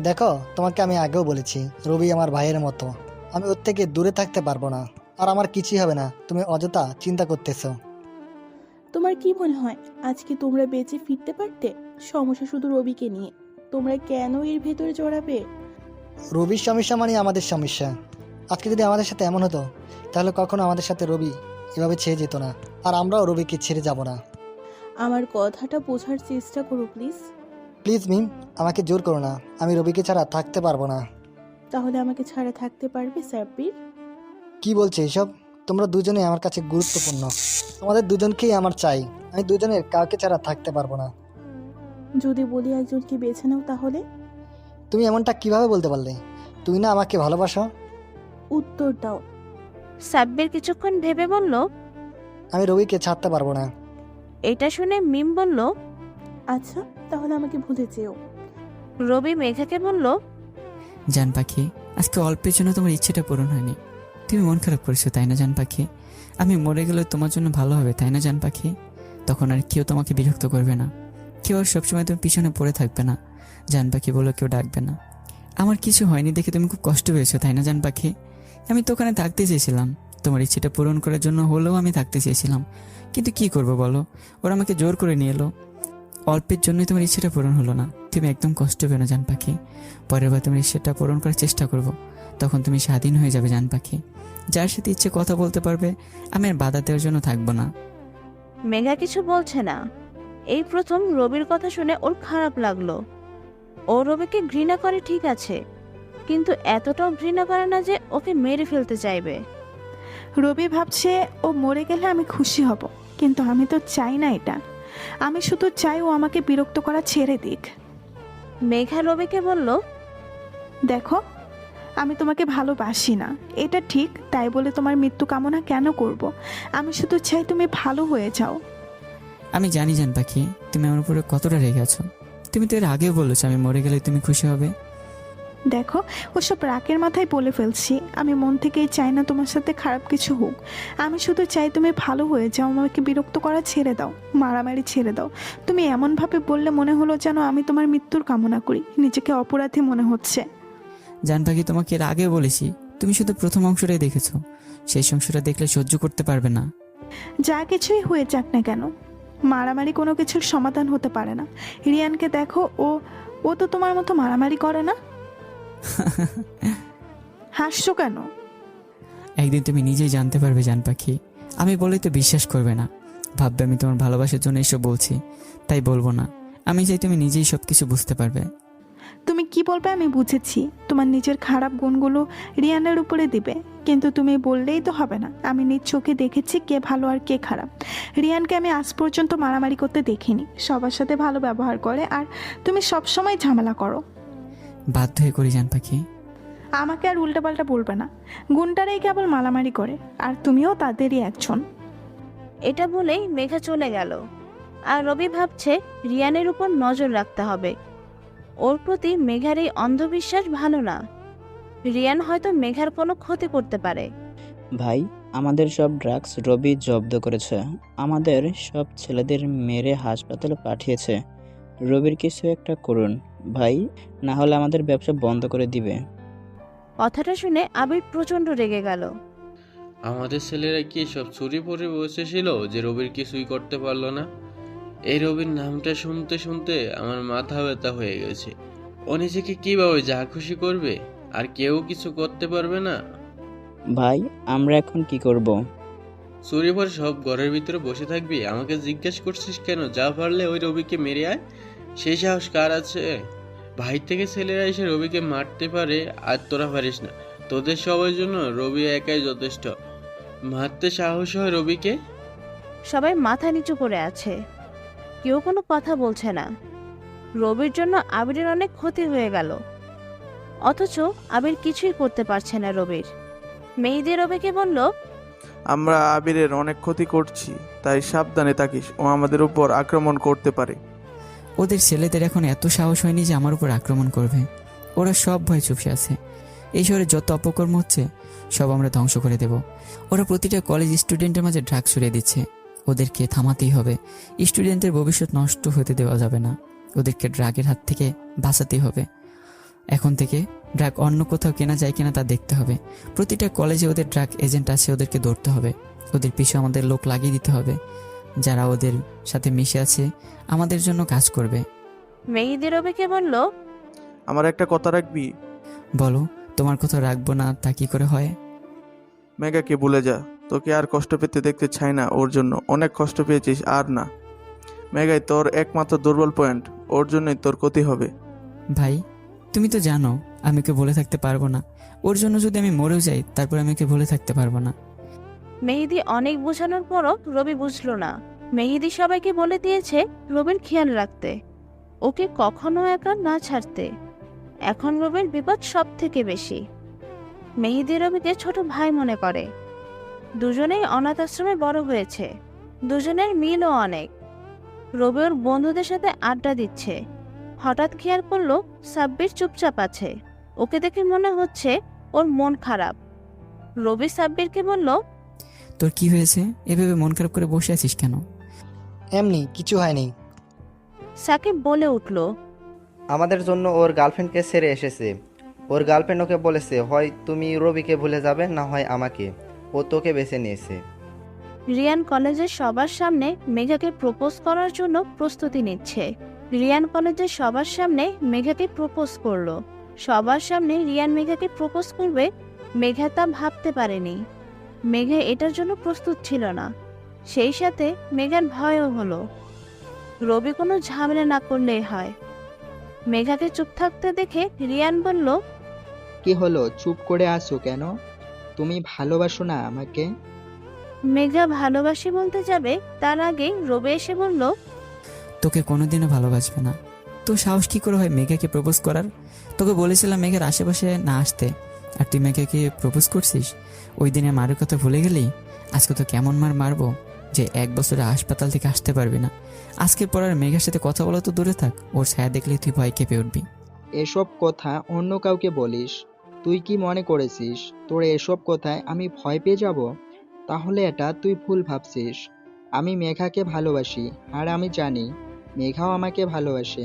দেখো, তোমাকে আমি আগেও বলেছি রবি আমার ভাইয়ের মতো, আমি ওর থেকে দূরে থাকতে পারবো না। আর আমার কিছুই হবে না, তুমি অযথা চিন্তা করতেছো। তোমার কি মনে হয় আজকে তোমরা বেঁচে ফিরতে পারতে? সমস্যা শুধু রবিকে নিয়ে, তোমরা কেন এর ভেতরে জড়াবে? রবির সমস্যা মানে আমাদের সমস্যা। আজকে যদি আমাদের সাথে এমন হতো তাহলে কখনো আমাদের সাথে রবি এভাবে ছেড়ে যেত না, আর আমরাও রবিকে ছেড়ে যাব না। আমার কথাটা বোঝার চেষ্টা করো প্লিজ। প্লিজ মিম, আমাকে জোর করো না, আমি রবিকে ছাড়া থাকতে পারবো না। তাহলে আমাকে ছাড়া থাকতে পারবে সাব্বির? কি বলছে এসব? তোমরা দুজনে আমার কাছে গুরুত্বপূর্ণ, তোমাদের দুজনকেই আমার চাই। আমি দুজনের কাউকে ছাড়া থাকতে পারবো না। যদি বলি একজনকে বেছে নাও তাহলে? তুমি এমনটা কিভাবে বলতে পারলে? তুমি না আমাকে ভালোবাসো? উত্তর দাও। সাব্বির কিছুক্ষণ ভেবে বলল, আমি রবিকে ছাড়তে পারবো না। এটা শুনে মিম বলল, আচ্ছা তাহলে আমাকে ভুলে যেও। রবি মেঘাকে বলল, জান পাখি, আজকে অল্পের জন্য তোমার ইচ্ছেটা পূরণ হয়নি। তুমি মন খারাপ করেছো তাই না জান পাখি? আমি মরে গেলে তোমার জন্য ভালো হবে তাই না জান পাখি? তখন আর কেউ তোমাকে বিরক্ত করবে না, কেউ আর সবসময় তুমি পিছনে পড়ে থাকবে না। জান পাখি বলো কেউ ডাকবে না। আমার কিছু হয়নি দেখে তুমি খুব কষ্ট পেয়েছো তাই না জান পাখি? আমি তো ওখানে থাকতে চেয়েছিলাম, তোমার ইচ্ছেটা পূরণ করার জন্য হলেও আমি থাকতে চেয়েছিলাম, কিন্তু কি করব বলো, ওরা আমাকে জোর করে নিয়ে এলো। অল্পের জন্যই তোমার ইচ্ছেটা পূরণ হলো না। তুমি একদম কষ্ট পেও না জান পাখি। পরের বার তোমার ইচ্ছেটা পূরণ করার চেষ্টা করব, তখন তুমি স্বাধীন হয়ে যাবে জান পাখি। যার সাথে ইচ্ছে কথা বলতে পারবে, আমি আর বাধা দেওয়ার জন্য থাকবো না। মেঘা কিছু বলছে না। এই প্রথম রবির কথা শুনে ওর খারাপ লাগলো। ও রবিকে ঘৃণা করে ঠিক আছে, কিন্তু এতটাও ঘৃণা করে না যে ওকে মেরে ফেলতে চাইবে। রবি ভাবছে ও মরে গেলে আমি খুশি হব, কিন্তু আমি তো চাই না এটা। আমি শুধু চাই ও আমাকে বিরক্ত করা ছেড়ে দিক। মেঘা রবিকে বলল, দেখো, আমি তোমাকে ভালোবাসি না এটা ঠিক, তাই বলে তোমার মৃত্যু কামনা কেন করব? আমি শুধু চাই তুমি ভালো হয়ে যাও। আমি জানি জান পাখি তুমি আমার উপরে কতটা রেগে আছো। তুমি তো এর আগেও বলেছো আমি মরে গেলে তুমি খুশি হবে। দেখো, ওসব রাগের মাথায় বলে ফেলছি। আমি মন থেকেই চাই না তোমার সাথে খারাপ কিছু হোক। আমি শুধু চাই তুমি ভালো হয়ে যাও, আমাকে বিরক্ত করা ছেড়ে দাও, মারামারি ছেড়ে দাও। তুমি এমনভাবে বললে মনে হলো যেন আমি তোমার মৃত্যুর কামনা করি, নিজেকে অপরাধী মনে হচ্ছে। জান পাখি তোমাকে এর আগেও বলেছি, তুমি শুধু প্রথম অংশটাই দেখেছো, শেষ অংশটা দেখলে সহ্য করতে পারবে না। যা কিছুই হয়ে যাক না কেন, মারামারি কোনো কিছুর সমাধান হতে পারে না। রিয়ানকে দেখো, ও তো তোমার মতো মারামারি করে না। হাসছো কেন? একদিন তুমি নিজেই জানতে পারবে জান পাখি। আমি বলেই তো বিশ্বাস করবে না, ভাববে আমি তোমার ভালোবাসার জন্য এসব বলছি, তাই বলবো না। আমি চাই তুমি নিজেই সব কিছু বুঝতে পারবে। তুমি কি বলবে আমি বুঝেছি, তোমার নিজের খারাপ গুণগুলো রিয়ানের উপরে দিবে, কিন্তু তুমি বললেই তো হবে না। আমি নিজ চোখে দেখেছি কে ভালো আর কে খারাপ। রিয়ানকে আমি আজ পর্যন্ত মারামারি করতে দেখিনি, সবার সাথে ভালো ব্যবহার করে, আর তুমি সবসময় ঝামেলা করো। বাধ্য হয়ে করি জান পাখি। আমাকে আর উল্টাপাল্টা বলবে না, গুণটারাই কেবল মারামারি করে, আর তুমিও তাদেরই একজন। এটা বলেই মেঘা চলে গেল। আর রবি ভাবছে রিয়ানের উপর নজর রাখতে হবে। ওর প্রতি মেঘার এই অন্ধবিশ্বাস ভালো না। রিয়ান হয়তো মেঘার কোনো ক্ষতি করতে পারে। ভাই, আমাদের সব ড্রাগস রবি জব্দ করেছে। আমাদের সব ছেলেদের মেরে হাসপাতালে পাঠিয়েছে। রবির কিছু একটা করুন ভাই, না হলে আমাদের ব্যবসা বন্ধ করে দিবে। কথাটা শুনে আবির প্রচন্ড রেগে গেল। আমাদের ছেলেরা কি সব চুরি পরে বসেছিল যে রবির কিছুই করতে পারলো না? এই রবির নামটা শুনতে শুনতে আমার মাথা ব্যথা হয়ে গেছে। ও নিজেকে কিভাবে যা খুশি করবে, আর কেউ কিছু করতে পারবে না। ভাই, আমরা এখন কি করব? চুরি পরে সব ঘরের ভিতরে বসে থাকবি? আমাকে জিজ্ঞেস করছিস কেন? যা পারলে ওই রবিকে মেরে আয়। সেই সাহস কার আছে? ভাই থেকে ছেলেরা এসে রবিকে মারতে পারে, আর তোরা পারিস না। তোদের সবার জন্য রবি একাই যথেষ্ট। মারতে সাহস হয় রবিকে? সবাই মাথা নিচু করে আছে, কেউ কোনো কথা বলছে না। রবির জন্য আবিরের অনেক ক্ষতি হয়ে গেল, অথচ আবির কিছুই করতে পারছে না রবির। মেহেদি রবিকে বলল, আমরা আবিরের অনেক ক্ষতি করছি, তাই সাবধানে থাকিস, ও আমাদের উপর আক্রমণ করতে পারে। ওদের ছেলেদের এখন এত সাহস হয়নি যে আমার উপর আক্রমণ করবে। ওরা সব ভয় চুপসে আছে। এই শহরে যত অপকর্ম হচ্ছে সব আমরা ধ্বংস করে দেব। ওরা প্রতিটা কলেজ স্টুডেন্টের মাঝে ড্রাগ ছড়িয়ে দিচ্ছে। ওদেরকে থামাতেই হবে। স্টুডেন্টের ভবিষ্যৎ নষ্ট হতে দেওয়া যাবে না। ওদেরকে ড্রাগের হাত থেকে বাঁচাতেই হবে। এখন থেকে ড্রাগ অন্য কোথাও কেনা যায় কিনা তা দেখতে হবে। প্রতিটা কলেজে ওদের ড্রাগ এজেন্ট আছে, ওদেরকে ধরতে হবে। ওদের পিছু আমাদের লোক লাগিয়ে দিতে হবে, যারা ওদের সাথে মিশে আছে আমাদের জন্য কাজ করবে। মেহেদি রবিকে বলল, আমার একটা কথা রাখবি? বলো, তোমার কথা রাখবো না তা কি করে হয়? মেঘাকে ভুলে যা। তোকে আর কষ্ট পেতে দেখতে চাই না। ওর জন্য অনেক কষ্ট পেয়েছিস, আর না। মেঘাই তোর একমাত্র দুর্বল পয়েন্ট, ওর জন্যই তোর ক্ষতি হবে। ভাই, তুমি তো জানো আমি ওকে ভুলে থাকতে পারবো না। ওর জন্য যদি আমি মরেও যাই তারপর আমি ওকে ভুলে থাকতে পারবো না। মেহেদি অনেক বোঝানোর পরও রবি বুঝলো না। মেহেদি সবাইকে বলে দিয়েছে রবির খেয়াল রাখতে, ওকে কখনো একা না ছাড়তে। এখন রবির বিপদ সব থেকে বেশি। মেহেদি রবিকে ছোট ভাই মনে করে। দুজনেই অনাথ আশ্রমে বড় হয়েছে, দুজনের মিলও অনেক। রবি ওর বন্ধুদের সাথে আড্ডা দিচ্ছে। হঠাৎ খেয়াল করলো সাব্বির চুপচাপ আছে। ওকে দেখে মনে হচ্ছে ওর মন খারাপ। রবি সাব্বিরকে বলল, তোর কি হয়েছে? এভাবে মন খারাপ করে বসে আছিস কেন? এমনি কিছু হয়নি। সাকিব বলে উঠল, আমাদের জন্য ওর গার্লফ্রেন্ডকে ছেড়ে এসেছে। ওর গার্লফ্রেন্ড ওকে বলেছে, হয় তুমি রবিকে ভুলে যাবে, না হয় আমাকে। ও তোকে বেছে নিয়েছে। রিয়ান কলেজের সবার সামনে মেঘাকে প্রপোজ করার জন্য প্রস্তুতি নিচ্ছে। রিয়ান কলেজের সবার সামনে মেঘাকে প্রপোজ করলো। সবার সামনে রিয়ান মেঘাকে প্রপোজ করবে, মেঘা তা ভাবতে পারেনি। মেঘা এটার জন্য প্রস্তুত ছিল না। সেই সাথে মেঘার ভয়ও হলো, রবি কোনো ঝামেলা না করলেই হয়। মেঘাকে চুপ থাকতে দেখে রিয়ান বলল, কি হলো, চুপ করে আছো কেন? তুমি ভালোবাসো না আমাকে? মেঘা ভালোবাসি বলতে যাবে তার আগেই রবি এসে বলল, তোকে কোনোদিনও ভালোবাসবে না। তো সাহস কি করে হয় মেঘাকে প্রপোজ করার? তোকে বলেছিলাম মেঘার আশেপাশে না আসতে, আর তুই মেঘাকে প্রপোজ করছিস। ওই দিনের মারের কথা ভুলে গেলি? আজকে তো কেমন মার মারবো যে 1 বছরে হাসপাতাল থেকে আসতে পারবি না। আজকের পর আর মেঘার সাথে কথা বলা তো দূরে থাক, ওর ছায়া দেখলে তুই ভয় কেঁপে উঠবি। এসব কথা অন্য কাউকে বলিস? তুই কি মনে করেছিস তোর এসব কথায় আমি ভয় পেয়ে যাব? তাহলে এটা তুই ভুল ভাবছিস। আমি মেঘাকে ভালোবাসি, আর আমি জানি মেঘাও আমাকে ভালোবাসে।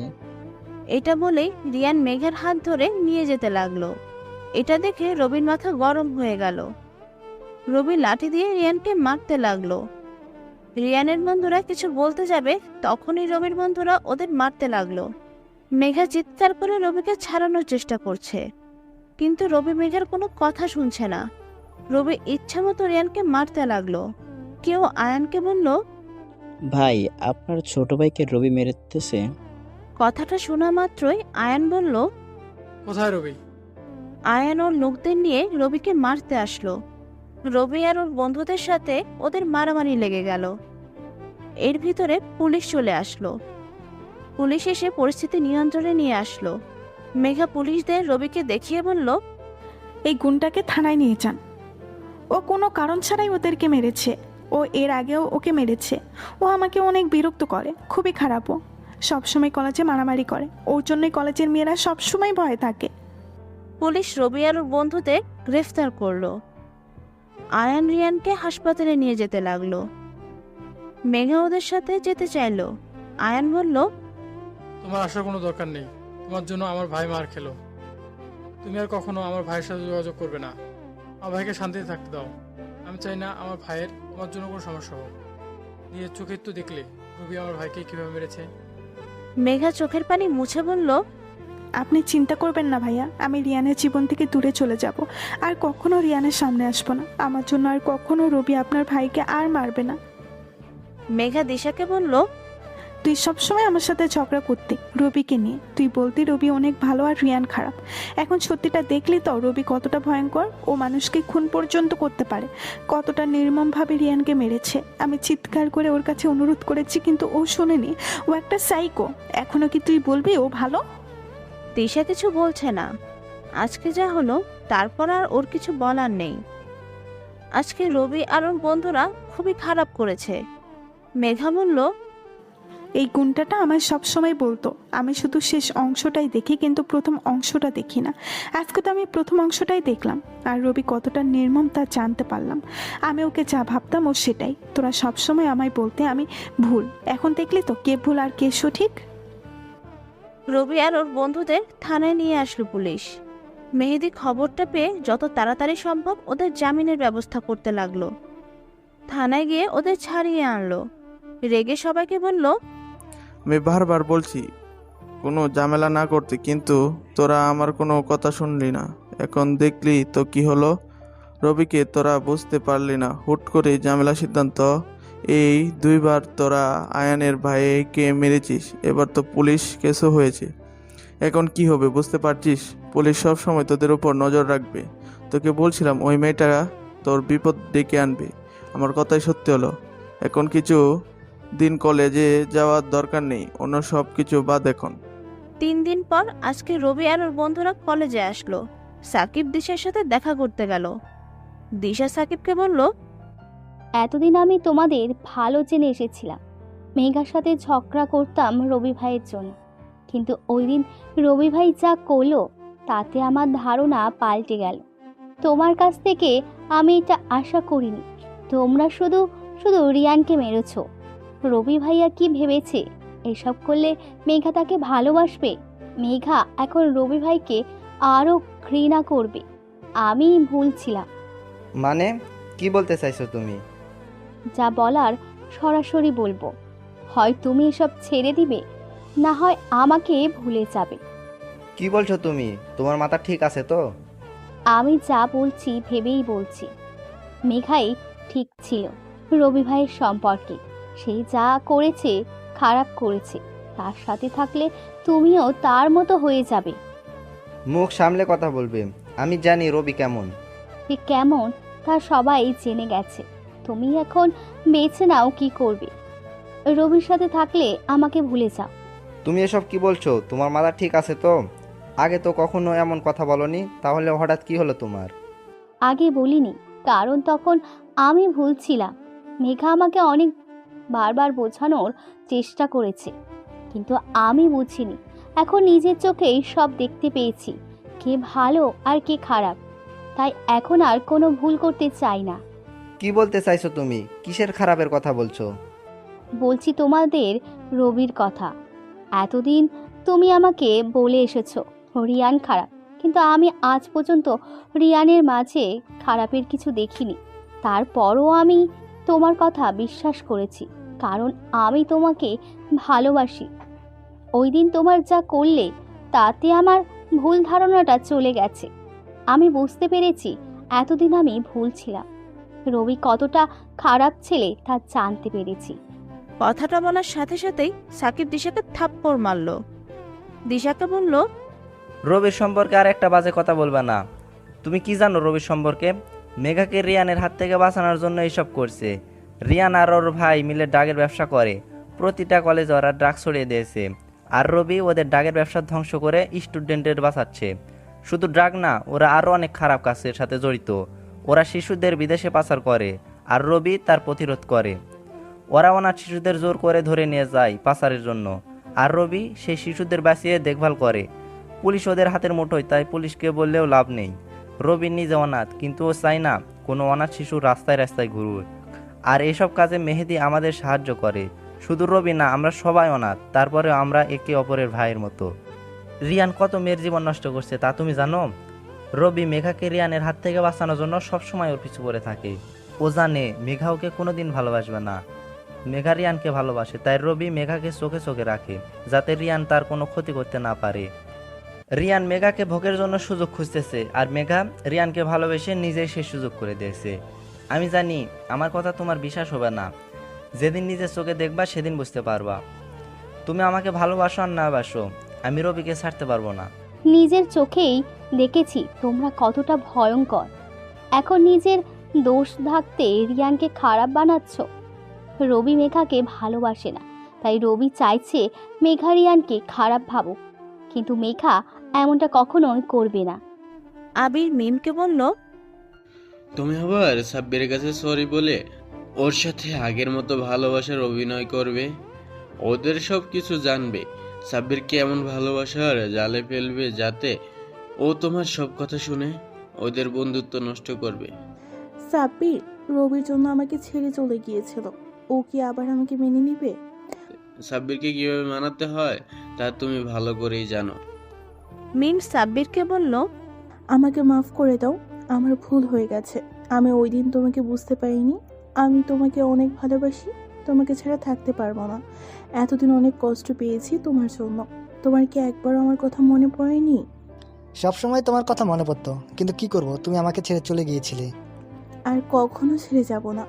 এটা বলেই রিয়ান মেঘার হাত ধরে নিয়ে যেতে লাগলো। এটা দেখে রবির মাথা গরম হয়ে গেল। রবি লাঠি দিয়ে রিয়ানকে মারতে লাগলো। রিয়ানের বন্ধুরা কিছু বলতে যাবে, তখনই রবির বন্ধুরা ওদের মারতে লাগলো। মেঘা চিৎকার করে রবিকে ছাড়ানোর চেষ্টা করছে, কিন্তু রবি মেঘার কোনো কথা শুনছে না। রবি ইচ্ছা মতো রিয়ানকে মারতে লাগলো। কেউ আয়ানকে বলল, ভাই, আপনার ছোট ভাইকে রবি মেরেছে। কথাটা শোনা মাত্রই আয়ান বলল, কোথায় রবি? আয়ান ওর লোকদের নিয়ে রবিকে মারতে আসলো। রবি আর ওর বন্ধুদের সাথে ওদের মারামারি লেগে গেল। এর ভিতরে পুলিশ চলে আসলো। পুলিশ এসে পরিস্থিতি নিয়ন্ত্রণে নিয়ে আসলো। মেঘা পুলিশদের রবিকে দেখিয়ে বলল, এই গুণটাকে থানায় নিয়ে যান। ও কোনো কারণ ছাড়াই ওদেরকে মেরেছে। ও এর আগেও ওকে মেরেছে। ও আমাকে অনেক বিরক্ত করে, খুবই খারাপ। ও সবসময় কলেজে মারামারি করে, ওর জন্যই কলেজের মেয়েরা সবসময় ভয়ে থাকে। পুলিশ রবি আর ওর বন্ধুদের গ্রেফতার করলো। আয়ান রিয়ানকে হাসপাতালে নিয়ে যেতে লাগলো। মেঘা ওদের সাথে যেতে চাইলো। আয়ান বলল, তোমার আসার কোনো দরকার নেই। তোমার জন্য আমার ভাই মার খেলো। তুমি আর কখনো আমার ভাইয়ের সাথে যোগাযোগ করবে না। আমার ভাইকে শান্তিতে থাকতে দাও। আমি চাই না আমার ভাইয়ের তোমার জন্য কোনো সমস্যা হোক। নিজের চোখের তো দেখলে রবি আমার ভাইকে কিভাবে মেরেছে। মেঘা চোখের পানি মুছে বলল, আপনি চিন্তা করবেন না ভাইয়া, আমি রিয়ানের জীবন থেকে দূরে চলে যাব, আর কখনো রিয়ানের সামনে আসবো না। আমার জন্য আর কখনো রবি আপনার ভাইকে আর মারবে না। মেঘা দিশাকে বলল, তুই সবসময় আমার সাথে ঝগড়া করতি রবিকে নিয়ে। তুই বলতি রবি অনেক ভালো আর রিয়ান খারাপ। এখন সত্যিটা দেখলি তো রবি কতটা ভয়ঙ্কর। ও মানুষকে খুন পর্যন্ত করতে পারে। কতটা নির্মমভাবে রিয়ানকে মেরেছে। আমি চিৎকার করে ওর কাছে অনুরোধ করেছি, কিন্তু ও শোনেনি। ও একটা সাইকো। এখনো কি তুই বলবি ও ভালো? দিশা কিছু বলছে না। আজকে যা হলো তারপর আর ওর কিছু বলার নেই। আজকে রবি আর ওর বন্ধুরা খুবই খারাপ করেছে। মেঘা বলল, এই গুণটাটা আমায় সবসময় বলতো। আমি শুধু শেষ অংশটাই দেখি, কিন্তু প্রথম অংশটা দেখি না। আজকে তো আমি প্রথম অংশটাই দেখলাম, আর রবি কতটা নির্মম তা জানতে পারলাম। আমি ওকে যা ভাবতাম ও সেটাই। তোরা সবসময় আমায় বলতে আমি ভুল। এখন দেখলি তো কে ভুল আর কে সঠিক। রবি আর ওর বন্ধুদের থানায় নিয়ে আসলো পুলিশ। মেহেদি খবরটা পেয়ে যত তাড়াতাড়ি সম্ভব ওদের জামিনের ব্যবস্থা করতে লাগলো। থানায় গিয়ে ওদের ছাড়িয়ে আনলো। রেগে সবাইকে বলল, আমি বারবার বলছি কোনো ঝামেলা না করতে, কিন্তু তোরা আমার কোনো কথা শুনলি না। এখন দেখলি তো কি হলো। রবিকে তোরা বুঝতে পারলি না, হুট করে ঝামেলা সিদ্ধান্ত। এই 2বার তোরা আয়ানের ভাইকে মেরেছিস, এবার তো পুলিশ কেসও হয়েছে। এখন কি হবে বুঝতে পারছিস? পুলিশ সব সময় তোদের উপর নজর রাখবে। তোকে বলছিলাম ওই মেয়েটা তোর বিপদ ডেকে আনবে। আমার কথাই সত্যি হলো। এখন কিছু দিন কলেজে যাওয়ার দরকার নেই, অন্য সব কিছু বাদ এখন। 3 দিন পর আজকে রবি আর ওর বন্ধুরা কলেজে আসলো। সাকিব দিশার সাথে দেখা করতে গেল। দিশা সাকিবকে বলল, এতদিন আমি তোমাদের ভালো জেনে এসেছিলাম। মেঘার সাথে ঝগড়া করতাম রবি ভাইয়ের জন্য, কিন্তু ওই দিন রবি ভাই যা করলো তাতে আমার ধারণা পাল্টে গেল। তোমার কাছ থেকে আমি এটা আশা করিনি। তোমরা শুধু শুধু রিয়ানকে মেরেছ। রবি ভাইয়া কি ভেবেছে এসব করলে মেঘা তাকে ভালোবাসবে? মেঘা এখন রবি ভাইকে আরও ঘৃণা করবে। আমি ভুল ছিলাম। মানে কি বলতে চাইছো তুমি? যা বলার সরাসরি বলবো। হয় তুমি এসব ছেড়ে দিবে, না হয় আমাকে ভুলে যাবে। কি বলছো তুমি? তোমার মাথা ঠিক আছে তো? আমি যা বলছি ভেবেই বলছি। মেঘাই ঠিক ছিল রবি ভাইয়ের সম্পর্কে। সে যা করেছে খারাপ করেছে। তার সাথে থাকলে তুমিও তার মতো হয়ে যাবে। মুখ সামলে কথা বলবে। আমি জানি রবি কেমন। সে কেমন তা সবাই জেনে গেছে। তুমি এখন বেছে নাও কি করবে। রবির সাথে থাকলে আমাকে ভুলে যাও। তুমি এসব কি বলছো? তোমার মাথা ঠিক আছে তো? আগে তো কখনো এমন কথা বলনি, তাহলে হঠাৎ কি হলো তোমার? আগে বলিনি কারণ তখন আমি ভুল ছিলাম। মেঘা আমাকে অনেক বারবার বোঝানোর চেষ্টা করেছে, কিন্তু আমি বুঝিনি। এখন নিজের চোখেই সব দেখতে পেয়েছি, কে ভালো আর কে খারাপ। তাই এখন আর কোনো ভুল করতে চাই না। কি বলতে চাইছো তুমি? কিসের খারাপের কথা বলছো? বলছি তোমাদের রবির কথা। এতদিন তুমি আমাকে বলে এসেছো রিয়ান খারাপ, কিন্তু আমি আজ পর্যন্ত রিয়ানের মাঝে খারাপের কিছু দেখিনি। তারপরও আমি তোমার কথা বিশ্বাস করেছি, কারণ আমি তোমাকে ভালোবাসি। ওই দিন তোমার যা করলে তাতে আমার ভুল ধারণাটা চলে গেছে। আমি বুঝতে পেরেছি এতদিন আমি ভুল ছিলাম। রবি কতটা খারাপ ছেলে তা জানতে পেরেছি। কথাটা বলার সাথে সাথেই সাকিব দিশাকে থাপ্পড় মারল। দিশাকে বলল, রবির সম্পর্কে আর একটা বাজে কথা বলবা না। তুমি কি জানো রবির সম্পর্কে? মেঘাকে রিয়ানের হাত থেকে বাঁচানোর জন্য এইসব করছে। রিয়ান আর ওর ভাই মিলে ড্রাগের ব্যবসা করে। প্রতিটা কলেজে ওরা ড্রাগ ছড়িয়ে দিয়েছে, আর রবি ওদের ড্রাগের ব্যবসা ধ্বংস করে স্টুডেন্টের বাঁচাচ্ছে। শুধু ড্রাগ না, ওরা আরও অনেক খারাপ কাজের সাথে জড়িত। ওরা শিশুদের বিদেশে পাচার করে, আর রবি তার প্রতিরোধ করে। ওরা অনাথ শিশুদের জোর করে ধরে নিয়ে যায় পাচারের জন্য, আর রবি সেই শিশুদের বাঁচিয়ে দেখভাল করে। পুলিশ ওদের হাতের মুঠোয়, তাই পুলিশকে বললেও লাভ নেই। রবি নিজে অনাথ, কিন্তু ও চায় না কোনো অনাথ শিশু রাস্তায় রাস্তায় ঘুরুক। আর এসব কাজে মেহেদি আমাদের সাহায্য করে। শুধু রবি না, আমরা সবাই অনাথ, তারপরে আমরা একে অপরের ভাইয়ের মতো। রিয়ান কত মেয়ের জীবন নষ্ট করছে তা তুমি জানো? রবি মেঘাকে রিয়ানের হাত থেকে বাঁচানোর জন্য সবসময় ওর পিছু পড়ে থাকে। ও জানে মেঘা ওকে কোনোদিন ভালোবাসবে না। মেঘা রিয়ানকে ভালোবাসে, তাই রবি মেঘাকে চোখে চোখে রাখে, যাতে রিয়ান তার কোনো ক্ষতি করতে না পারে। রিয়ান মেঘাকে ভোগের জন্য সুযোগ খুঁজতেছে, আর মেঘা রিয়ানকে ভালোবেসে নিজেই সে সুযোগ করে দিয়েছে। আমি জানি আমার কথা তোমার বিশ্বাস হবে না, যেদিন নিজের চোখে দেখবা সেদিন বুঝতে পারবা। তুমি আমাকে ভালোবাসো আর না বাসো, আমি রবিকে ছাড়তে পারবো না। নিজের চোখেই দেখেছি তোমরা কতটা ভয়ঙ্কর। এখন নিজের দোষ ঢাকতে রিয়ানকে খারাপ বানাচ্ছ। রবি মেঘাকে ভালোবাসে না, তাই রবি চাইছে মেঘা রিয়ানকে খারাপ ভাবুক, কিন্তু মেঘা এমনটা কখনোই করবে না। আবির মিমকে বলল, তুমি আবার সাব্বিরের কাছে সরি বলে ওর সাথে আগের মতো ভালোবাসার অভিনয় করবে। ওদের সব কিছু জানবে, সাব্বিরকে এমন ভালোবাসার জালে ফেলবে যাতে ও তোমার সব কথা শুনে ওদের বন্ধুত্ব নষ্ট করবে। সাব্বির রবির জন্য আমাকে ছেড়ে চলে গিয়েছিল, ও কি আবার আমাকে মেনে নিবে? সাব্বিরকে কিভাবে মানাতে হয় তা তুমি ভালো করেই জানো। মিম সাব্বিরকে বলল, আমাকে মাফ করে দাও, আমার ভুল হয়ে গেছে। আমি ওই দিন তোমাকে বুঝতে পারিনি। আমি তোমাকে অনেক ভালোবাসি, তোমাকে ছাড়া থাকতে পারবো না। এতদিন অনেক কষ্ট পেয়েছি তোমার জন্য। তোমার কি একবার আমার কথা মনে পড়েনি? সবসময় তোমার কথা মনে পড়তো, কিন্তু কি করব, তুমি আমাকে ছেড়ে চলে গিয়েছিলে। আর কখনো ছেড়ে যাব না।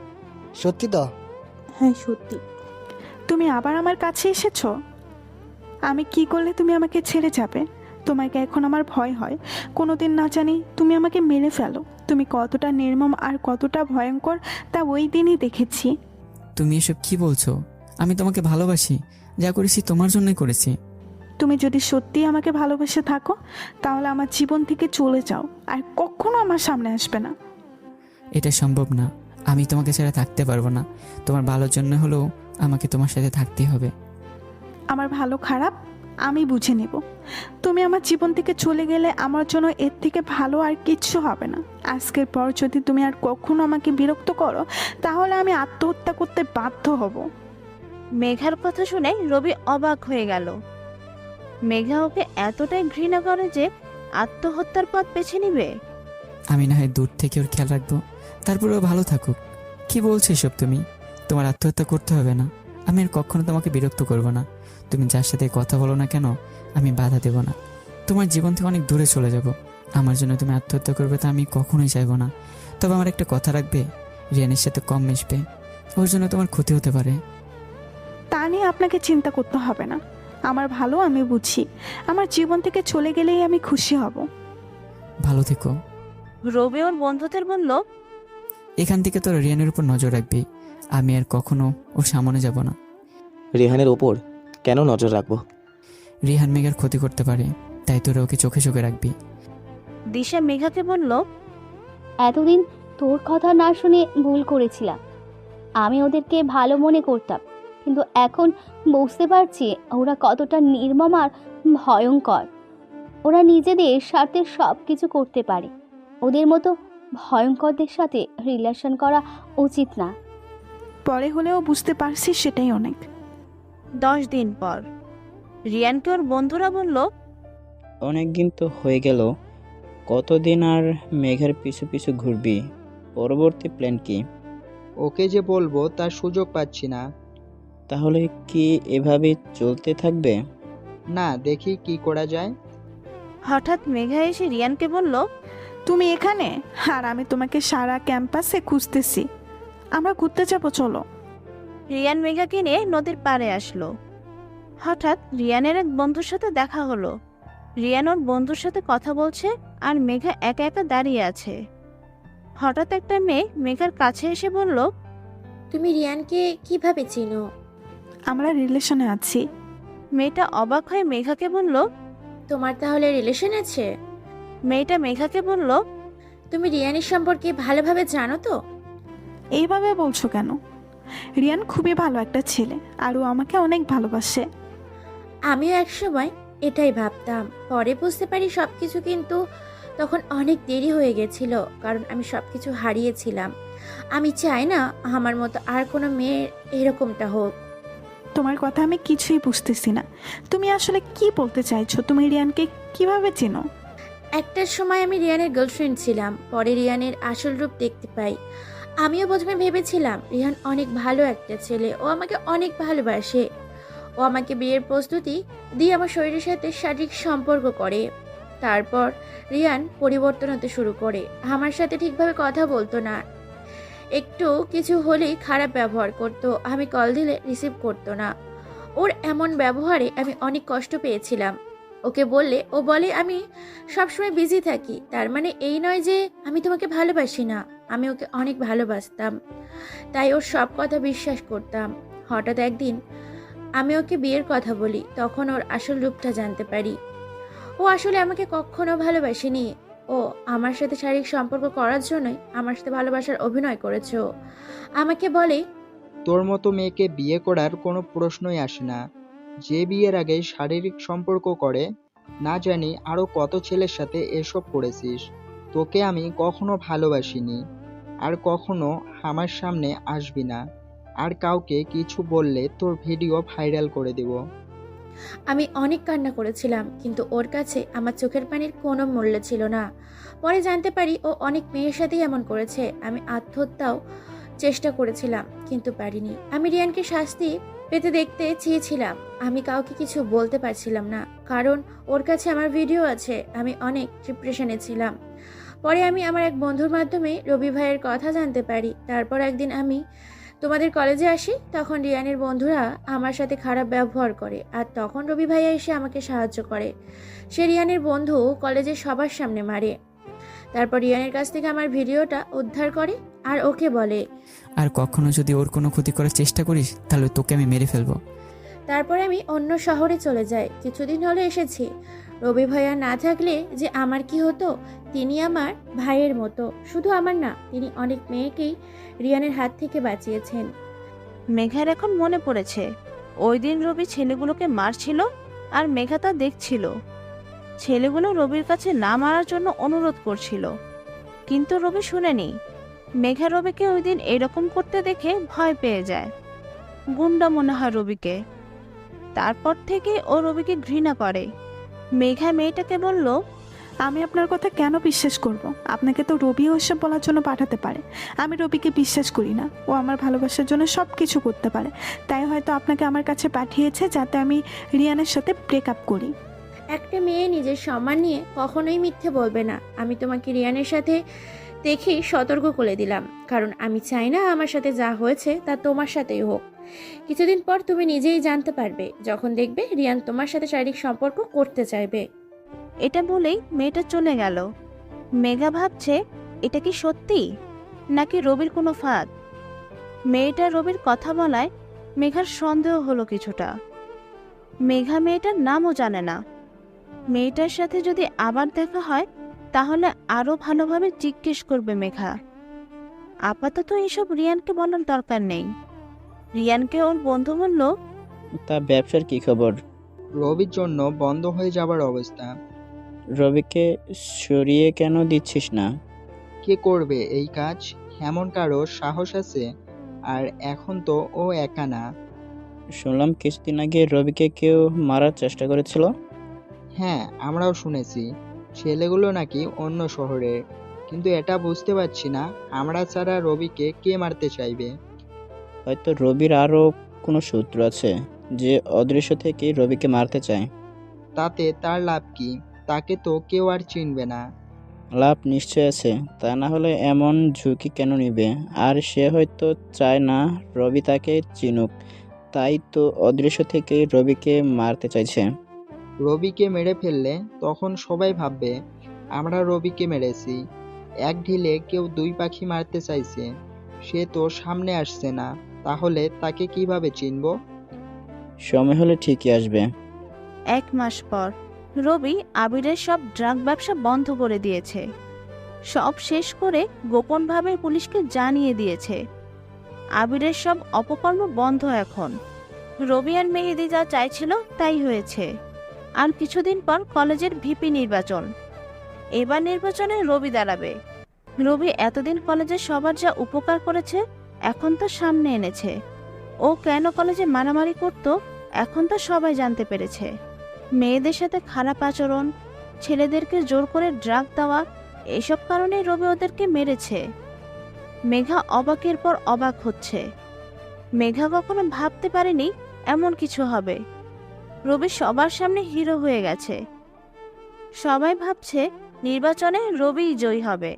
সত্যি তো? হ্যাঁ সত্যি। তুমি আবার আমার কাছে এসেছো? আমি কি করলে তুমি আমাকে ছেড়ে যাবে? তোমাকে এখন আমার ভয় হয়। কোনোদিন না জানি তুমি আমাকে মেরে ফেলো। তুমি কতটা নির্মম আর কতটা ভয়ঙ্কর তা ওই দিনই দেখেছি। তুমি এসব কি বলছো? আমি তোমাকে ভালোবাসি, যা করেছি তোমার জন্যই করেছি। তুমি যদি সত্যিই আমাকে ভালোবেসে থাকো তাহলে আমার জীবন থেকে চলে যাও, আর কখনো আমার সামনে আসবে না। এটা সম্ভব না, আমি তোমাকে ছাড়া থাকতে পারবো না। তোমার ভালোর জন্য হলেও আমাকে তোমার সাথে থাকতেই হবে। আমার ভালো খারাপ আমি বুঝে নেব। তুমি আমার জীবন থেকে চলে গেলে আমার জন্য এর থেকে ভালো আর কিচ্ছু হবে না। আজকের পর যদি তুমি আর কখনো আমাকে বিরক্ত করো তাহলে আমি আত্মহত্যা করতে বাধ্য হব। মেঘার কথা শুনে রবি অবাক হয়ে গেল। মেঘা ওকে এতটাই ঘৃণা করে যে আত্মহত্যার পথ বেছে নিবে। আমি না হয় দূর থেকে ওর খেয়াল রাখবো, তারপরেও ভালো থাকুক। কি বলছো এসব তুমি? তোমার আত্মহত্যা করতে হবে না, আমি আর কখনো তোমাকে বিরক্ত করব না। তুমি যার সাথে কথা বলো না কেন আমি বাধা দেব না। তোমার জীবন থেকে অনেক দূরে চলে যাব। আমার জন্য তুমি আত্মহত্যা করবে তা আমি কখনোই চাইবো না। তবে আমার একটা কথা রাখবে, রিয়ানের সাথে কম মিশবে, ওর জন্য তোমার ক্ষতি হতে পারে। তা নিয়ে আপনাকে চিন্তা করতে হবে না। আমার ভালো আমি বুঝি। আমার জীবন থেকে চলে গেলেই আমি খুশি হব। ভালো থেকো। রবি ওর বন্ধুদের বলল, এখান থেকে তোর রিয়ানের উপর নজর রাখবি। আমি আর কখনো ওর সামনে যাব না। রেহানের ওপর কেন নজর রাখবো? রিহান মেঘার ক্ষতি করতে পারে, তাই তোরা ওকে চোখে চোখে রাখবি। দিশা মেঘাকে বলল, এতদিন তোর কথা না শুনে ভুল করেছিলাম। আমি ওদেরকে ভালো মনে করতাম, কিন্তু এখন বুঝতে পারছি ওরা কতটা নির্মম আর ভয়ঙ্কর। ওরা নিজেদের স্বার্থে সব কিছু করতে পারে। ওদের মতো ভয়ঙ্করদের সাথে রিলেশন করা উচিত না। পরে হলেও বুঝতে পারছি, সেটাই অনেক। 10 দিন পর রিয়ানকে ওর বন্ধুরা বলল, অনেক দিন তো হয়ে গেল, কতদিন আর মেঘের পিছু পিছু ঘুরবি? পরবর্তী প্ল্যান কি? ওকে যে বলবো তার সুযোগ পাচ্ছি না। তাহলে কি এভাবে চলতে থাকবে? না, দেখি কি করা যায়। হঠাৎ মেঘা এসে রিয়ানকে বলল, তুমি এখানে, আর আমি তোমাকে সারা ক্যাম্পাসে খুঁজতেছি। আমরা ঘুরতে যাবো, চলো। রিয়ান মেঘাকে নিয়ে নদীর পাড়ে আসলো। হঠাৎ রিয়ানের এক বন্ধুর সাথে দেখা হলো। রিয়ান ওর বন্ধুর সাথে কথা বলছে আর মেঘা একা একা দাঁড়িয়ে আছে। হঠাৎ একটা মেয়ে মেঘার কাছে এসে বলল, তুমি রিয়ানকে কিভাবে চিনো? আমরা রিলেশনে আছি। মেয়েটা অবাক হয়ে মেঘাকে বলল, তোমার তাহলে রিলেশন আছে? মেয়েটা মেঘাকে বলল, তুমি রিয়ানের সম্পর্কে ভালোভাবে জানো তো? এইভাবে বলছো কেন? রিয়ান খুবই ভালো একটা ছেলে, আর ও আমাকে অনেক ভালোবাসে। আমিও একসময় এটাই ভাবতাম। পরে বুঝতে পারি সবকিছু, কিন্তু তখন অনেক দেরি হয়ে গেছিল, কারণ আমি সবকিছু হারিয়েছিলাম। আমি চাই না আমার মতো আর কোনো মেয়ের এরকমটা হোক। তোমার কথা আমি কিছুই বুঝতেছি না। তুমি আসলে কি বলতে চাইছো? তুমি রিয়ানকে কিভাবে চেনো? একটার সময় আমি রিয়ানের গার্লফ্রেন্ড ছিলাম, পরে রিয়ানের আসল রূপ দেখতে পাই। আমিও প্রথমে ভেবেছিলাম রিহান অনেক ভালো একটা ছেলে, ও আমাকে অনেক ভালোবাসে। ও আমাকে বিয়ের প্রস্তুতি দিয়ে আমার শরীরের সাথে শারীরিক সম্পর্ক করে। তারপর রিয়ান পরিবর্তন হতে শুরু করে, আমার সাথে ঠিকভাবে কথা বলতো না, একটু কিছু হলেই খারাপ ব্যবহার করতো, আমি কল দিলে রিসিভ করতো না। ওর এমন ব্যবহারে আমি অনেক কষ্ট পেয়েছিলাম। ওকে বললে ও বলে আমি সবসময় বিজি থাকি। তার মানে এই নয় যে আমি তোমাকে ভালোবাসি না, আমি ওকে অনেক ভালোবাসতাম, তাই ওর সব কথা বিশ্বাস করতাম। হঠাৎ একদিন আমি ওকে বিয়ের কথা বলি, তখন ওর আসল রূপটা জানতে পারি। ও আসলে আমাকে কখনো ভালোবাসেনি। ও আমার সাথে শারীরিক সম্পর্ক করার জন্যই আমার সাথে ভালোবাসার অভিনয় করেছে। ও আমাকে বলে, তোর মতো মেয়েকে বিয়ে করার কোনো প্রশ্নই আসে না। যে বিয়ের আগে শারীরিক সম্পর্ক করে, না জানি আরো কত ছেলের সাথে এসব করেছিস। তোকে আমি কখনো ভালোবাসিনি, আর কখনো আমার সামনে আসবি না। আর কাউকে কিছু বললে তোর ভিডিও ভাইরাল করে দেব। আমি অনেক কান্না করেছিলাম, কিন্তু ওর কাছে আমার চোখের পানির কোনো মূল্য ছিল না। পরে জানতে পারি ও অনেক মেয়ের সাথেই এমন করেছে। আমি আত্মহত্যাও চেষ্টা করেছিলাম, কিন্তু পারিনি। আমি রিয়ানকে শাস্তি পেতে দেখতে চেয়েছিলাম। আমি কাউকে কিছু বলতে পারছিলাম না, কারণ ওর কাছে আমার ভিডিও আছে। আমি অনেক ডিপ্রেশনে ছিলাম। পরে আমি আমার এক বন্ধুর মাধ্যমে রবি ভাইয়ের কথা জানতে পারি। তারপর একদিন আমি তোমাদের কলেজে আসি, তখন রিয়ানের বন্ধুরা আমার সাথে খারাপ ব্যবহার করে, আর তখন রবি ভাইয়া এসে আমাকে সাহায্য করে। সে রিয়ানের বন্ধু কলেজের সবার সামনে মারে। তারপর রিয়ানের কাছ থেকে আমার ভিডিওটা উদ্ধার করে আর ওকে বলে, আর কখনো যদি ওর কোনো ক্ষতি করার চেষ্টা করিস তাহলে তোকে আমি মেরে ফেলবো। তারপরে আমি অন্য শহরে চলে যাই। কিছুদিন হলো এসেছি। রবি ভাইয়া না থাকলে যে আমার কি হতো, তিনি আমার ভাইয়ের মতো। শুধু আমার না, তিনি অনেক মেয়েকেই রিয়ানের হাত থেকে বাঁচিয়েছেন। মেঘার এখন মনে পড়েছে ওই দিন রবি ছেলেগুলোকে মারছিল আর মেঘা তা দেখছিল। ছেলেগুলো রবির কাছে না মারার জন্য অনুরোধ করছিল, কিন্তু রবি শুনেনি। মেঘা রবিকে ওই দিন এরকম করতে দেখে ভয় পেয়ে যায়। গুন্ডা মনে হয় রবিকে। তারপর থেকে ও রবিকে ঘৃণা করে। মেঘা মেয়েটাকে বলল, আমি আপনার কথা কেন বিশ্বাস করব? আপনাকে তো রবিও এসব বলার জন্য পাঠাতে পারে। আমি রবিকে বিশ্বাস করি না। ও আমার ভালোবাসার জন্য সব কিছু করতে পারে, তাই হয়তো আপনাকে আমার কাছে পাঠিয়েছে যাতে আমি রিয়ানের সাথে ব্রেকআপ করি। একটা মেয়ে নিজের সম্মান নিয়ে কখনোই মিথ্যে বলবে না। আমি তোমাকে রিয়ানের সাথে দেখেই সতর্ক করে দিলাম, কারণ আমি চাই না আমার সাথে যা হয়েছে তা তোমার সাথেই হোক। কিছুদিন পর তুমি নিজেই জানতে পারবে, যখন দেখবে রিয়ান তোমার সাথে শারীরিক সম্পর্ক করতে চাইবে। এটা বলেই মেয়েটা চলে গেল। মেঘা ভাবছে এটা কি সত্যি নাকি রবির কোনো ফাঁদ। মেয়েটা রবির কথা বলায় মেঘার সন্দেহ হলো কিছুটা। মেঘা মেয়েটার নামও জানে না। মেয়েটার সাথে যদি আবার দেখা হয় তাহলে আরো ভালোভাবে জিজ্ঞেস করবে মেঘা। আপাতত এসব রিয়ানকে বলার দরকার নেই। রিয়ানকে ওর বন্ধু বলল, তা ব্যবসার কি খবর? রবির জন্য বন্ধ হয়ে যাবার অবস্থা। রবিকে সরিয়ে কেন দিচ্ছিস না? কে করবে এই কাজ? এমন কারো সাহস আছে? আর এখন তো ও একা না। শুনলাম কিছুদিন আগে রবিকে কেউ মারার চেষ্টা করেছিল। হ্যাঁ, আমরাও শুনেছি। ছেলেগুলো নাকি অন্য শহরে, কিন্তু এটা বুঝতে পারছি না আমরা ছাড়া রবিকে কে মারতে চাইবে। হয়তো রবির আরও কোনো শত্রু আছে যে অদৃশ্য থেকে রবিকে মারতে চায়। তাতে তার লাভ কি? তাকে তো কেউ আর চিনবে না। লাভ নিশ্চয় আছে, তা না হলে এমন ঝুঁকি কেন নিবে? আর সে হয়তো চায় না রবি তাকে চিনুক, তাই তো অদৃশ্য থেকে রবিকে মারতে চাইছে। রবিকে মেরে ফেললে তখন সবাই ভাববে আমরা রবিকে মেরেছি। এক ঢিলে কেউ দুই পাখি মারতে চাইছে। সে তো সামনে আসছে না, তাহলে তাকে কিভাবে চিনব? সময় হলে ঠিকই আসবে। 1 মাস পর রবি আবিরের সব ড্রাগ ব্যবসা বন্ধ করে দিয়েছে। সব শেষ করে গোপনভাবে পুলিশকে জানিয়ে দিয়েছে। আবিরের সব অপকর্ম বন্ধ এখন। রবি আর মেহেদি যা চাইছিল তাই হয়েছে। আর কিছুদিন পর কলেজের ভিপি নির্বাচন। এবার নির্বাচনে রবি দাঁড়াবে। রবি এতদিন কলেজে সবার যা উপকার করেছে এখন তো সামনে এনেছে। ও কেন কলেজে মারামারি করত এখন তো সবাই জানতে পেরেছে। মেয়েদের সাথে খারাপ আচরণ, ছেলেদেরকে জোর করে ড্রাগ দেওয়া, এসব কারণেই রবি ওদেরকে মেরেছে। মেঘা অবাকের পর অবাক হচ্ছে। মেঘা কখনো ভাবতে পারেনি এমন কিছু হবে। রবি সবার সামনে হিরো হয়ে গেছে। সবাই ভাবছে নির্বাচনে রবিই জয়ী হবে।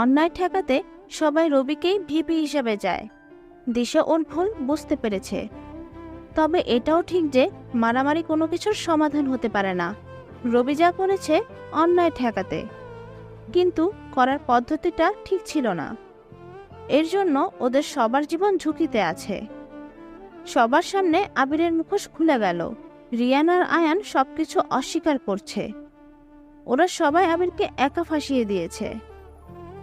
অন্যায় ঠেকাতে সবাই রবিকেই ভিপি হিসেবে যায়। দিশা ওর ভুল বুঝতে পেরেছে। তবে এটাও ঠিক যে মারামারি কোনো কিছুর সমাধান হতে পারে না। রবি যা করেছে অন্যায় ঠেকাতে, কিন্তু করার পদ্ধতিটা ঠিক ছিল না। এর জন্য ওদের সবার জীবন ঝুঁকিতে আছে। সবার সামনে আবিরের মুখোশ খুলে গেল। রিয়ান আর আয়ান সবকিছু অস্বীকার করছে। ওরা সবাই আবিরকে একা ফাঁসিয়ে দিয়েছে,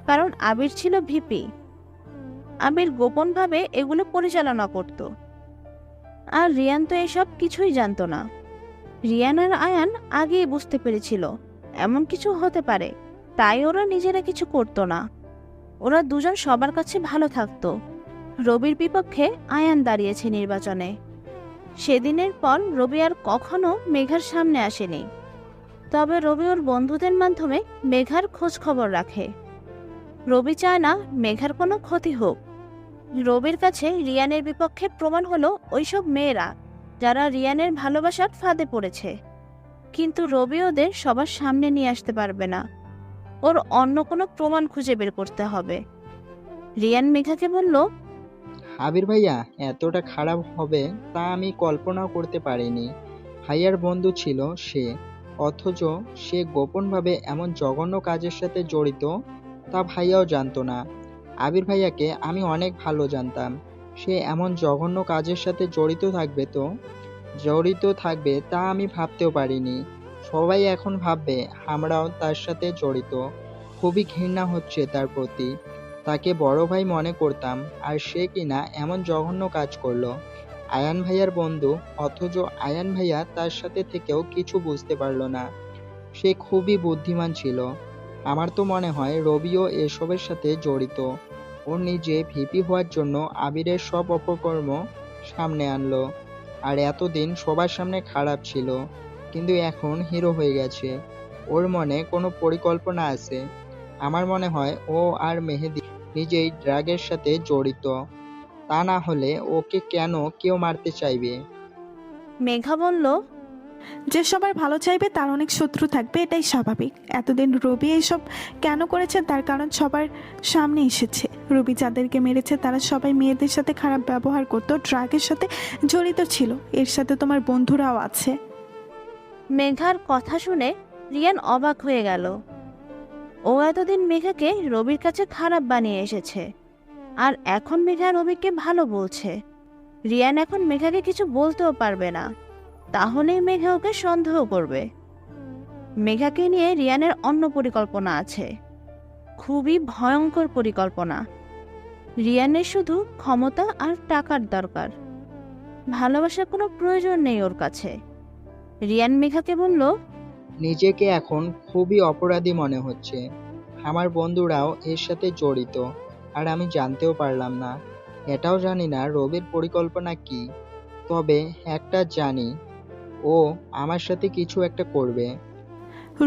কারণ আবির ছিল ভিপি। আবির গোপনভাবে এগুলো পরিচালনা করত, আর রিয়ান তো এসব কিছুই জানতো না। রিয়ান আর আয়ান আগেই বুঝতে পেরেছিল এমন কিছু হতে পারে, তাই ওরা নিজেরা কিছু করতো না। ওরা দুজন সবার কাছে ভালো থাকতো। রবির বিপক্ষে আয়ান দাঁড়িয়েছে নির্বাচনে। সেদিনের পর রবি আর কখনো মেঘার সামনে আসেনি। তবে রবি ওর বন্ধুদের মাধ্যমে মেঘার খোঁজ খবর রাখে। রবি চায় না মেঘার কোনো ক্ষতি হোক। রবির কাছে রিয়ানের বিপক্ষে প্রমাণ হলো ওইসব মেয়েরা যারা রিয়ানের ভালোবাসার ফাঁদে পড়েছে। কিন্তু রবি ওদের সবার সামনে নিয়ে আসতে পারবে না। ওর অন্য কোনো প্রমাণ খুঁজে বের করতে হবে। রিয়ান মেঘাকে বলল, আবির ভাইয়া এতটা খারাপ হবে তা আমি কল্পনাও করতে পারিনি। ভাইয়ার বন্ধু ছিল সে, অথচ সে গোপনভাবে এমন জঘন্য কাজের সাথে জড়িত তা ভাইয়াও জানতো না। আবির ভাইয়াকে আমি অনেক ভালো জানতাম। সে এমন জঘন্য কাজের সাথে জড়িত থাকবে তা আমি ভাবতেও পারিনি। সবাই এখন ভাববে আমরাও তার সাথে জড়িত। খুবই ঘৃণা হচ্ছে তার প্রতি। তাকে বড় ভাই মনে করতাম, আর সে কিনা এমন জঘন্য কাজ করলো। আয়ান ভাইয়ার বন্ধু, অথচ আয়ান ভাইয়া তার সাথে থেকেও কিছু বুঝতে পারলো না। সে খুবই বুদ্ধিমান ছিল। আমার তো মনে হয় রবিও এসবের সাথে জড়িত। ও নিজে ভিপি হওয়ার জন্য আবিরের সব অপকর্ম সামনে আনলো। আর এতদিন সবার সামনে খারাপ ছিল, কিন্তু এখন হিরো হয়ে গেছে। ওর মনে কোনো পরিকল্পনা আছে। আমার মনে হয় ও আর মেহেদি নিজেই ড্রাগের সাথে জড়িত। তা না হলে ওকে কেন কেউ মারতে চাইবে? মেঘা বলল, যে সবার ভালো চাইবে তার অনেক শত্রু থাকবে, এটাই স্বাভাবিক। এতদিন রবি এইসব কেন করেছে তার কারণ সবার সামনে এসেছে। রবি যাদেরকে মেরেছে তারা সবাই মেয়েদের সাথে খারাপ ব্যবহার করতো, ড্রাগের সাথে জড়িত ছিল। এর সাথে তোমার বন্ধুরাও আছে। মেঘার কথা শুনে রিয়ান অবাক হয়ে গেল। ও এতদিন মেঘাকে রবির কাছে খারাপ বানিয়ে এসেছে, আর এখন মেঘা রবিকে ভালো বলছে। রিয়ান এখন মেঘাকে কিছু বলতেও পারবে না, তাহলেই মেঘা ওকে সন্দেহ করবে। মেঘাকে নিয়ে রিয়ানের অন্য পরিকল্পনা আছে, খুবই ভয়ঙ্কর পরিকল্পনা। রিয়ানের শুধু ক্ষমতা আর টাকার দরকার, ভালোবাসার কোনো প্রয়োজন নেই ওর কাছে। রিয়ান মেঘাকে বলল, নিজেকে এখন খুবই অপরাধী মনে হচ্ছে। আমার বন্ধুরাও এর সাথে জড়িত, আর আমি জানতেও পারলাম না। এটাও জানি না রবির পরিকল্পনা কি। তবে একটা জানি, ও আমার সাথে কিছু একটা করবে।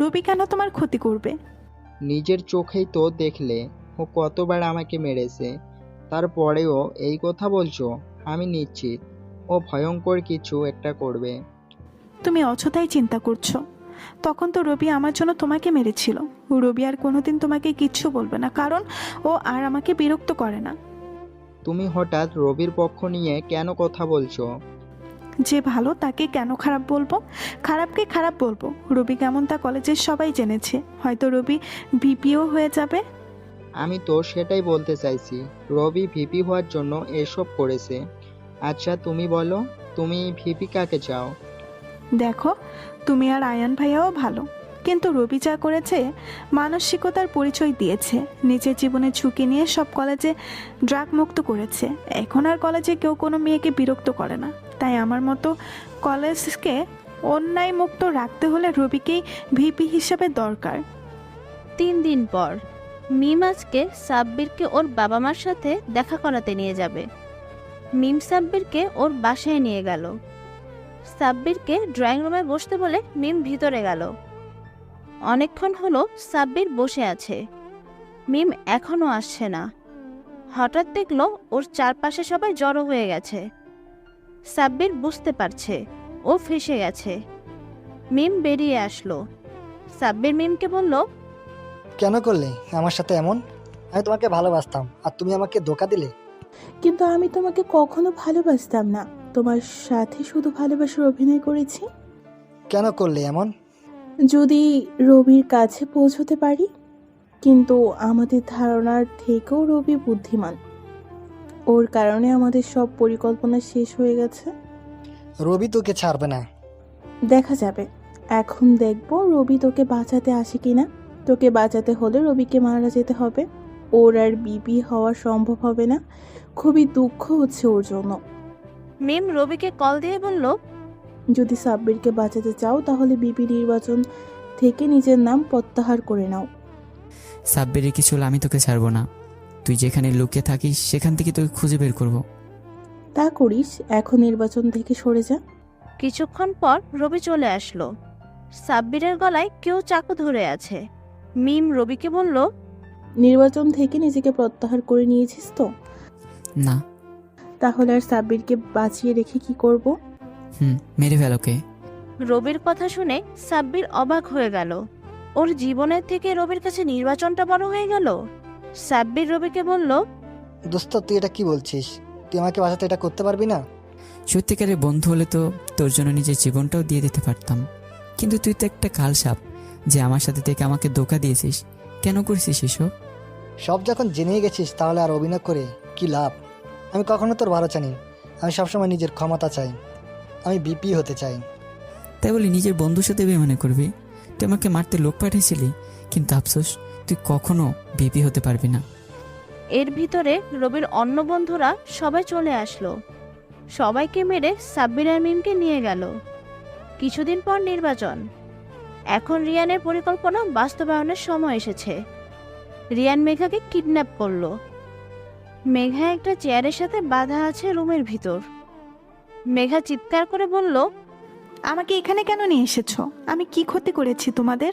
রবি কেন তোমার ক্ষতি করবে? নিজের চোখেই তো দেখলে ও কতবার আমাকে মেরেছে। তারপরেও এই কথা বলছো? আমি নিশ্চিত ও ভয়ঙ্কর কিছু একটা করবে। তুমি অযথাই চিন্তা করছো। তখন তো রবি আমার জন্য তোমাকে মেরেছিল। রবি আর কোনোদিন তোমাকে কিচ্ছু বলবে না, কারণ ও আর আমাকে বিরক্ত করে না। তুমি হঠাৎ রবির পক্ষ নিয়ে কেন কথা বলছো? যে ভালো তাকে কেন খারাপ বলবো? খারাপকে খারাপ বলবো? রবি কেমন তা কলেজের সবাই জেনেছে। হয়তো রবি ভিপিও হয়ে যাবে। আমি তো সেটাই বলতে চাইছি। রবি ভিপি হওয়ার জন্য এসব করেছে। আচ্ছা তুমি বলো, তুমি ভিপি কাকে চাও? দেখো, তুমি আর আয়ান ভাইয়াও ভালো, কিন্তু রবি যা করেছে মানসিকতার পরিচয় দিয়েছে। নিজের জীবনে ঝুঁকি নিয়ে সব কলেজে ড্রাগ মুক্ত করেছে। এখন আর কলেজে কেউ কোনো মেয়েকে বিরক্ত করে না। তাই আমার মতো কলেজকে অন্যায় মুক্ত রাখতে হলে রবিকেই ভিপি হিসাবে দরকার। 3 দিন পর মিম আজকে সাব্বিরকে ওর বাবা মার সাথে দেখা করাতে নিয়ে যাবে। মিম সাব্বিরকে ওর বাসায় নিয়ে গেল। সাব্বিরকে ড্রয়িং রুমে বসতে বলে মিম ভিতরে গেল। অনেকক্ষণ হলো সাব্বির বসে আছে, মিম এখনো আসছে না। হঠাৎ দেখলো ওর চারপাশে সবাই জড়ো হয়ে গেছে। সাব্বির বুঝতে পারছে ও ফেঁসে গেছে। মিম বেরিয়ে আসলো। সাব্বির মিমকে বলল, কেন করলে আমার সাথে এমন? আমি তোমাকে ভালোবাসতাম আর তুমি আমাকে ধোকা দিলে। কিন্তু আমি তোমাকে কখনো ভালোবাসতাম না, তোমার সাথে শুধু ভালোবাসার অভিনয় করেছি। কেন করলে এমন? যদি রবির কাছে পৌঁছতে পারি। কিন্তু আমাদের ধারণার থেকেও রবি বুদ্ধিমান, ওর কারণে আমাদের সব পরিকল্পনা শেষ হয়ে গেছে। রবি তোকে ছাড়বে না। দেখা যাবে। এখন দেখবো রবি তোকে বাঁচাতে আসে কিনা। তোকে বাঁচাতে হলে রবিকে মারা যেতে হবে। ওর আর বিপি হওয়া সম্ভব হবে না। খুবই দুঃখ হচ্ছে ওর জন্য। মিম রবিকে কল দিয়ে বলল, যদি সাব্বিরকে বাঁচাতে চাও তাহলে বিপি নির্বাচন থেকে নিজের নাম প্রত্যাহার করে নাও। সাব্বিরের কিছু হলে আমি তোকে ছাড়বো না। তুই যেখানে লুকিয়ে থাকিস সেখান থেকে তোকে খুঁজে বের করব। তা করিস, এখন নির্বাচন থেকে সরে যা। কিছুক্ষণ পর রবি চলে আসলো। সাব্বিরের গলায় কেউ চাকু ধরে আছে। মিম রবিকে বলল, নির্বাচন থেকে নিজেকে প্রত্যাহার করে নিয়েছিস তো? না। তাহলে আর সাব্বিরকে বাঁচিয়ে রেখে কি করব? মেরে ফেল ওকে। রবির কথা শুনে সাব্বির অবাক হয়ে গেল। ওর জীবনের থেকে রবির কাছে নির্বাচনটা বড় হয়ে গেল। সাব্বির রবিকে বলল, দোস্ত তুই এটা কি বলছিস? তুই আমাকে বাঁচাতে এটা করতে পারবি না? সত্যিকারের বন্ধু হলে তো তোর জন্য নিজের জীবনটাও দিয়ে দিতে পারতাম, কিন্তু তুই তো একটা কালসাপ যে আমার সাথে থেকে আমাকে ধোকা দিয়েছিস। কেন করছিস এসব? সব যখন জেনে গেছিস তাহলে আর অভিনয় করে কি লাভ? আমি কখনো তোর ভালো চাইনি। আমি সবসময় নিজের ক্ষমতা চাই। আমি বিপি হতে চাই। তাই বলি নিজের বন্ধুর সাথে বেমানে করবি? তুই আমাকে মারতে লোক পাঠিয়েছিলি, কিন্তু আফসোস তুই কখনো বিপি হতে পারবি না। এর ভিতরে রবির অন্য বন্ধুরা সবাই চলে আসলো। সবাইকে মেরে সাব্বির আর মিমকে নিয়ে গেল। কিছুদিন পর নির্বাচন। এখন রিয়ানের পরিকল্পনা বাস্তবায়নের সময় এসেছে। রিয়ান মেঘাকে কিডন্যাপ করলো। মেঘা একটা চেয়ারের সাথে বাঁধা আছে রুমের ভিতর। মেঘা চিৎকার করে বলল, আমাকে এখানে কেন নিয়ে এসেছো? আমি কি ক্ষতি করেছি তোমাদের?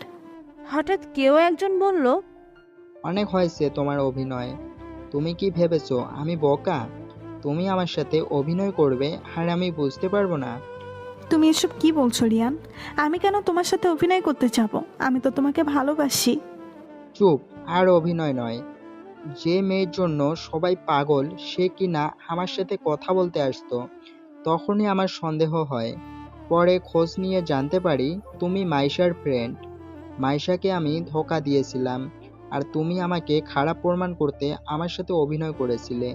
হঠাৎ কেউ একজন বলল, অনেক হয়েছে তোমার অভিনয়। তুমি কি ভেবেছো আমি বোকা? তুমি আমার সাথে অভিনয় করবে আর আমি বুঝতে পারবো না? তুমি এসব কি বলছো রিয়ান? আমি কেন তোমার সাথে অভিনয় করতে যাব? আমি তো তোমাকে ভালোবাসি। চুপ। আর অভিনয় নয়। যে মেয়ের জন্য সবাই পাগল সে কিনা আমার সাথে কথা বলতে আসতো, তখনই আমার সন্দেহ হয়। পরে খোঁজ নিয়ে জানতে পারি তুমি মাইশার ফ্রেন্ড। মাইশাকে আমি ধোঁকা দিয়েছিলাম আর তুমি আমাকে খারাপ প্রমাণ করতে আমার সাথে অভিনয় করেছিলে।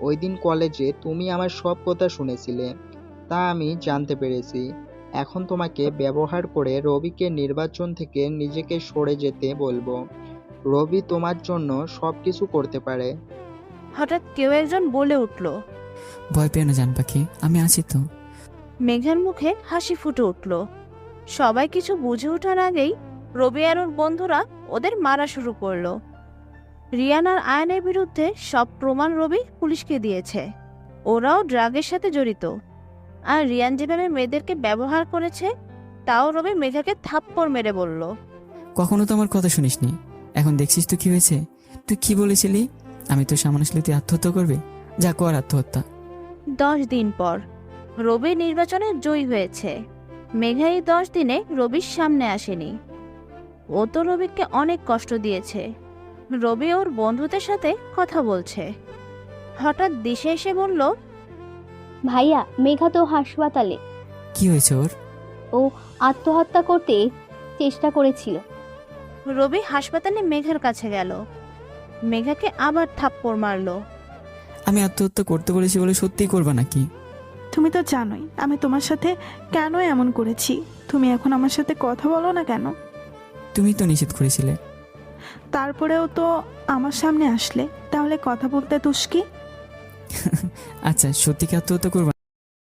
ওই দিন কলেজে তুমি আমার সব কথা শুনেছিলে, তা আমি জানতে পেরেছি। এখন তোমাকে ব্যবহার করে রবিকে নির্বাচন থেকে নিজেকে সরে যেতে বলবো। রবি তোমার জন্য সবকিছু করতে পারে। হঠাৎ কেউ একজন বলে উঠল। ভয় পেও না জান পাখি, আমি আছি তো। মেঘার মুখে হাসি ফুটে উঠল। সবাই কিছু বুঝে ওঠার আগেই রবি আর ওর বন্ধুরা ওদের মারা শুরু করলো। রিয়ান আর আয়নের বিরুদ্ধে সব প্রমাণ রবি পুলিশকে দিয়েছে। ওরাও ড্রাগের সাথে জড়িত। আর রিয়ান যেভাবে মেয়েদেরকে ব্যবহার করেছে তাও রবি মেঘাকে থাপ্পড় মেরে বলল, কখনো তো আমার কথা শুনিসনি, এখন দেখছিস তো কি হয়েছে। তুই কি বলেছিলি আমি তো সামনে আসলে তুই আত্মহত্যা করবে? যা কর আত্মহত্যা। 10 দিন পর রবি নির্বাচনে জয়ী হয়েছে। মেঘা এই 10 দিনে রবির সামনে আসেনি। ও তো রবিকে অনেক কষ্ট দিয়েছে। রবি ওর বন্ধুদের সাথে কথা বলছে। হঠাৎ দিশে এসে বলল, ভাইয়া মেঘা তো হাসপাতালে। কি হয়েছে ওর? ও আত্মহত্যা করতে চেষ্টা করেছিল। রবি হাসপাতালে মেঘার কাছে গেল। মেঘাকে আবার থাপ্পড় মারলো। আমি আত্মহত্যা করতে বলেছি বলে সত্যিই করবা নাকি? তুমি তো জানোই আমি তোমার সাথে কেন এমন করেছি। তুমি এখন আমার সাথে কথা বলো না কেন? তুমি তো নিষেধ করেছিলে। তারপরেও তো আমার সামনে আসলে, তাহলে কথা বলতে দোষ কি? আচ্ছা সত্যি কি আত্মহত্যা করবা?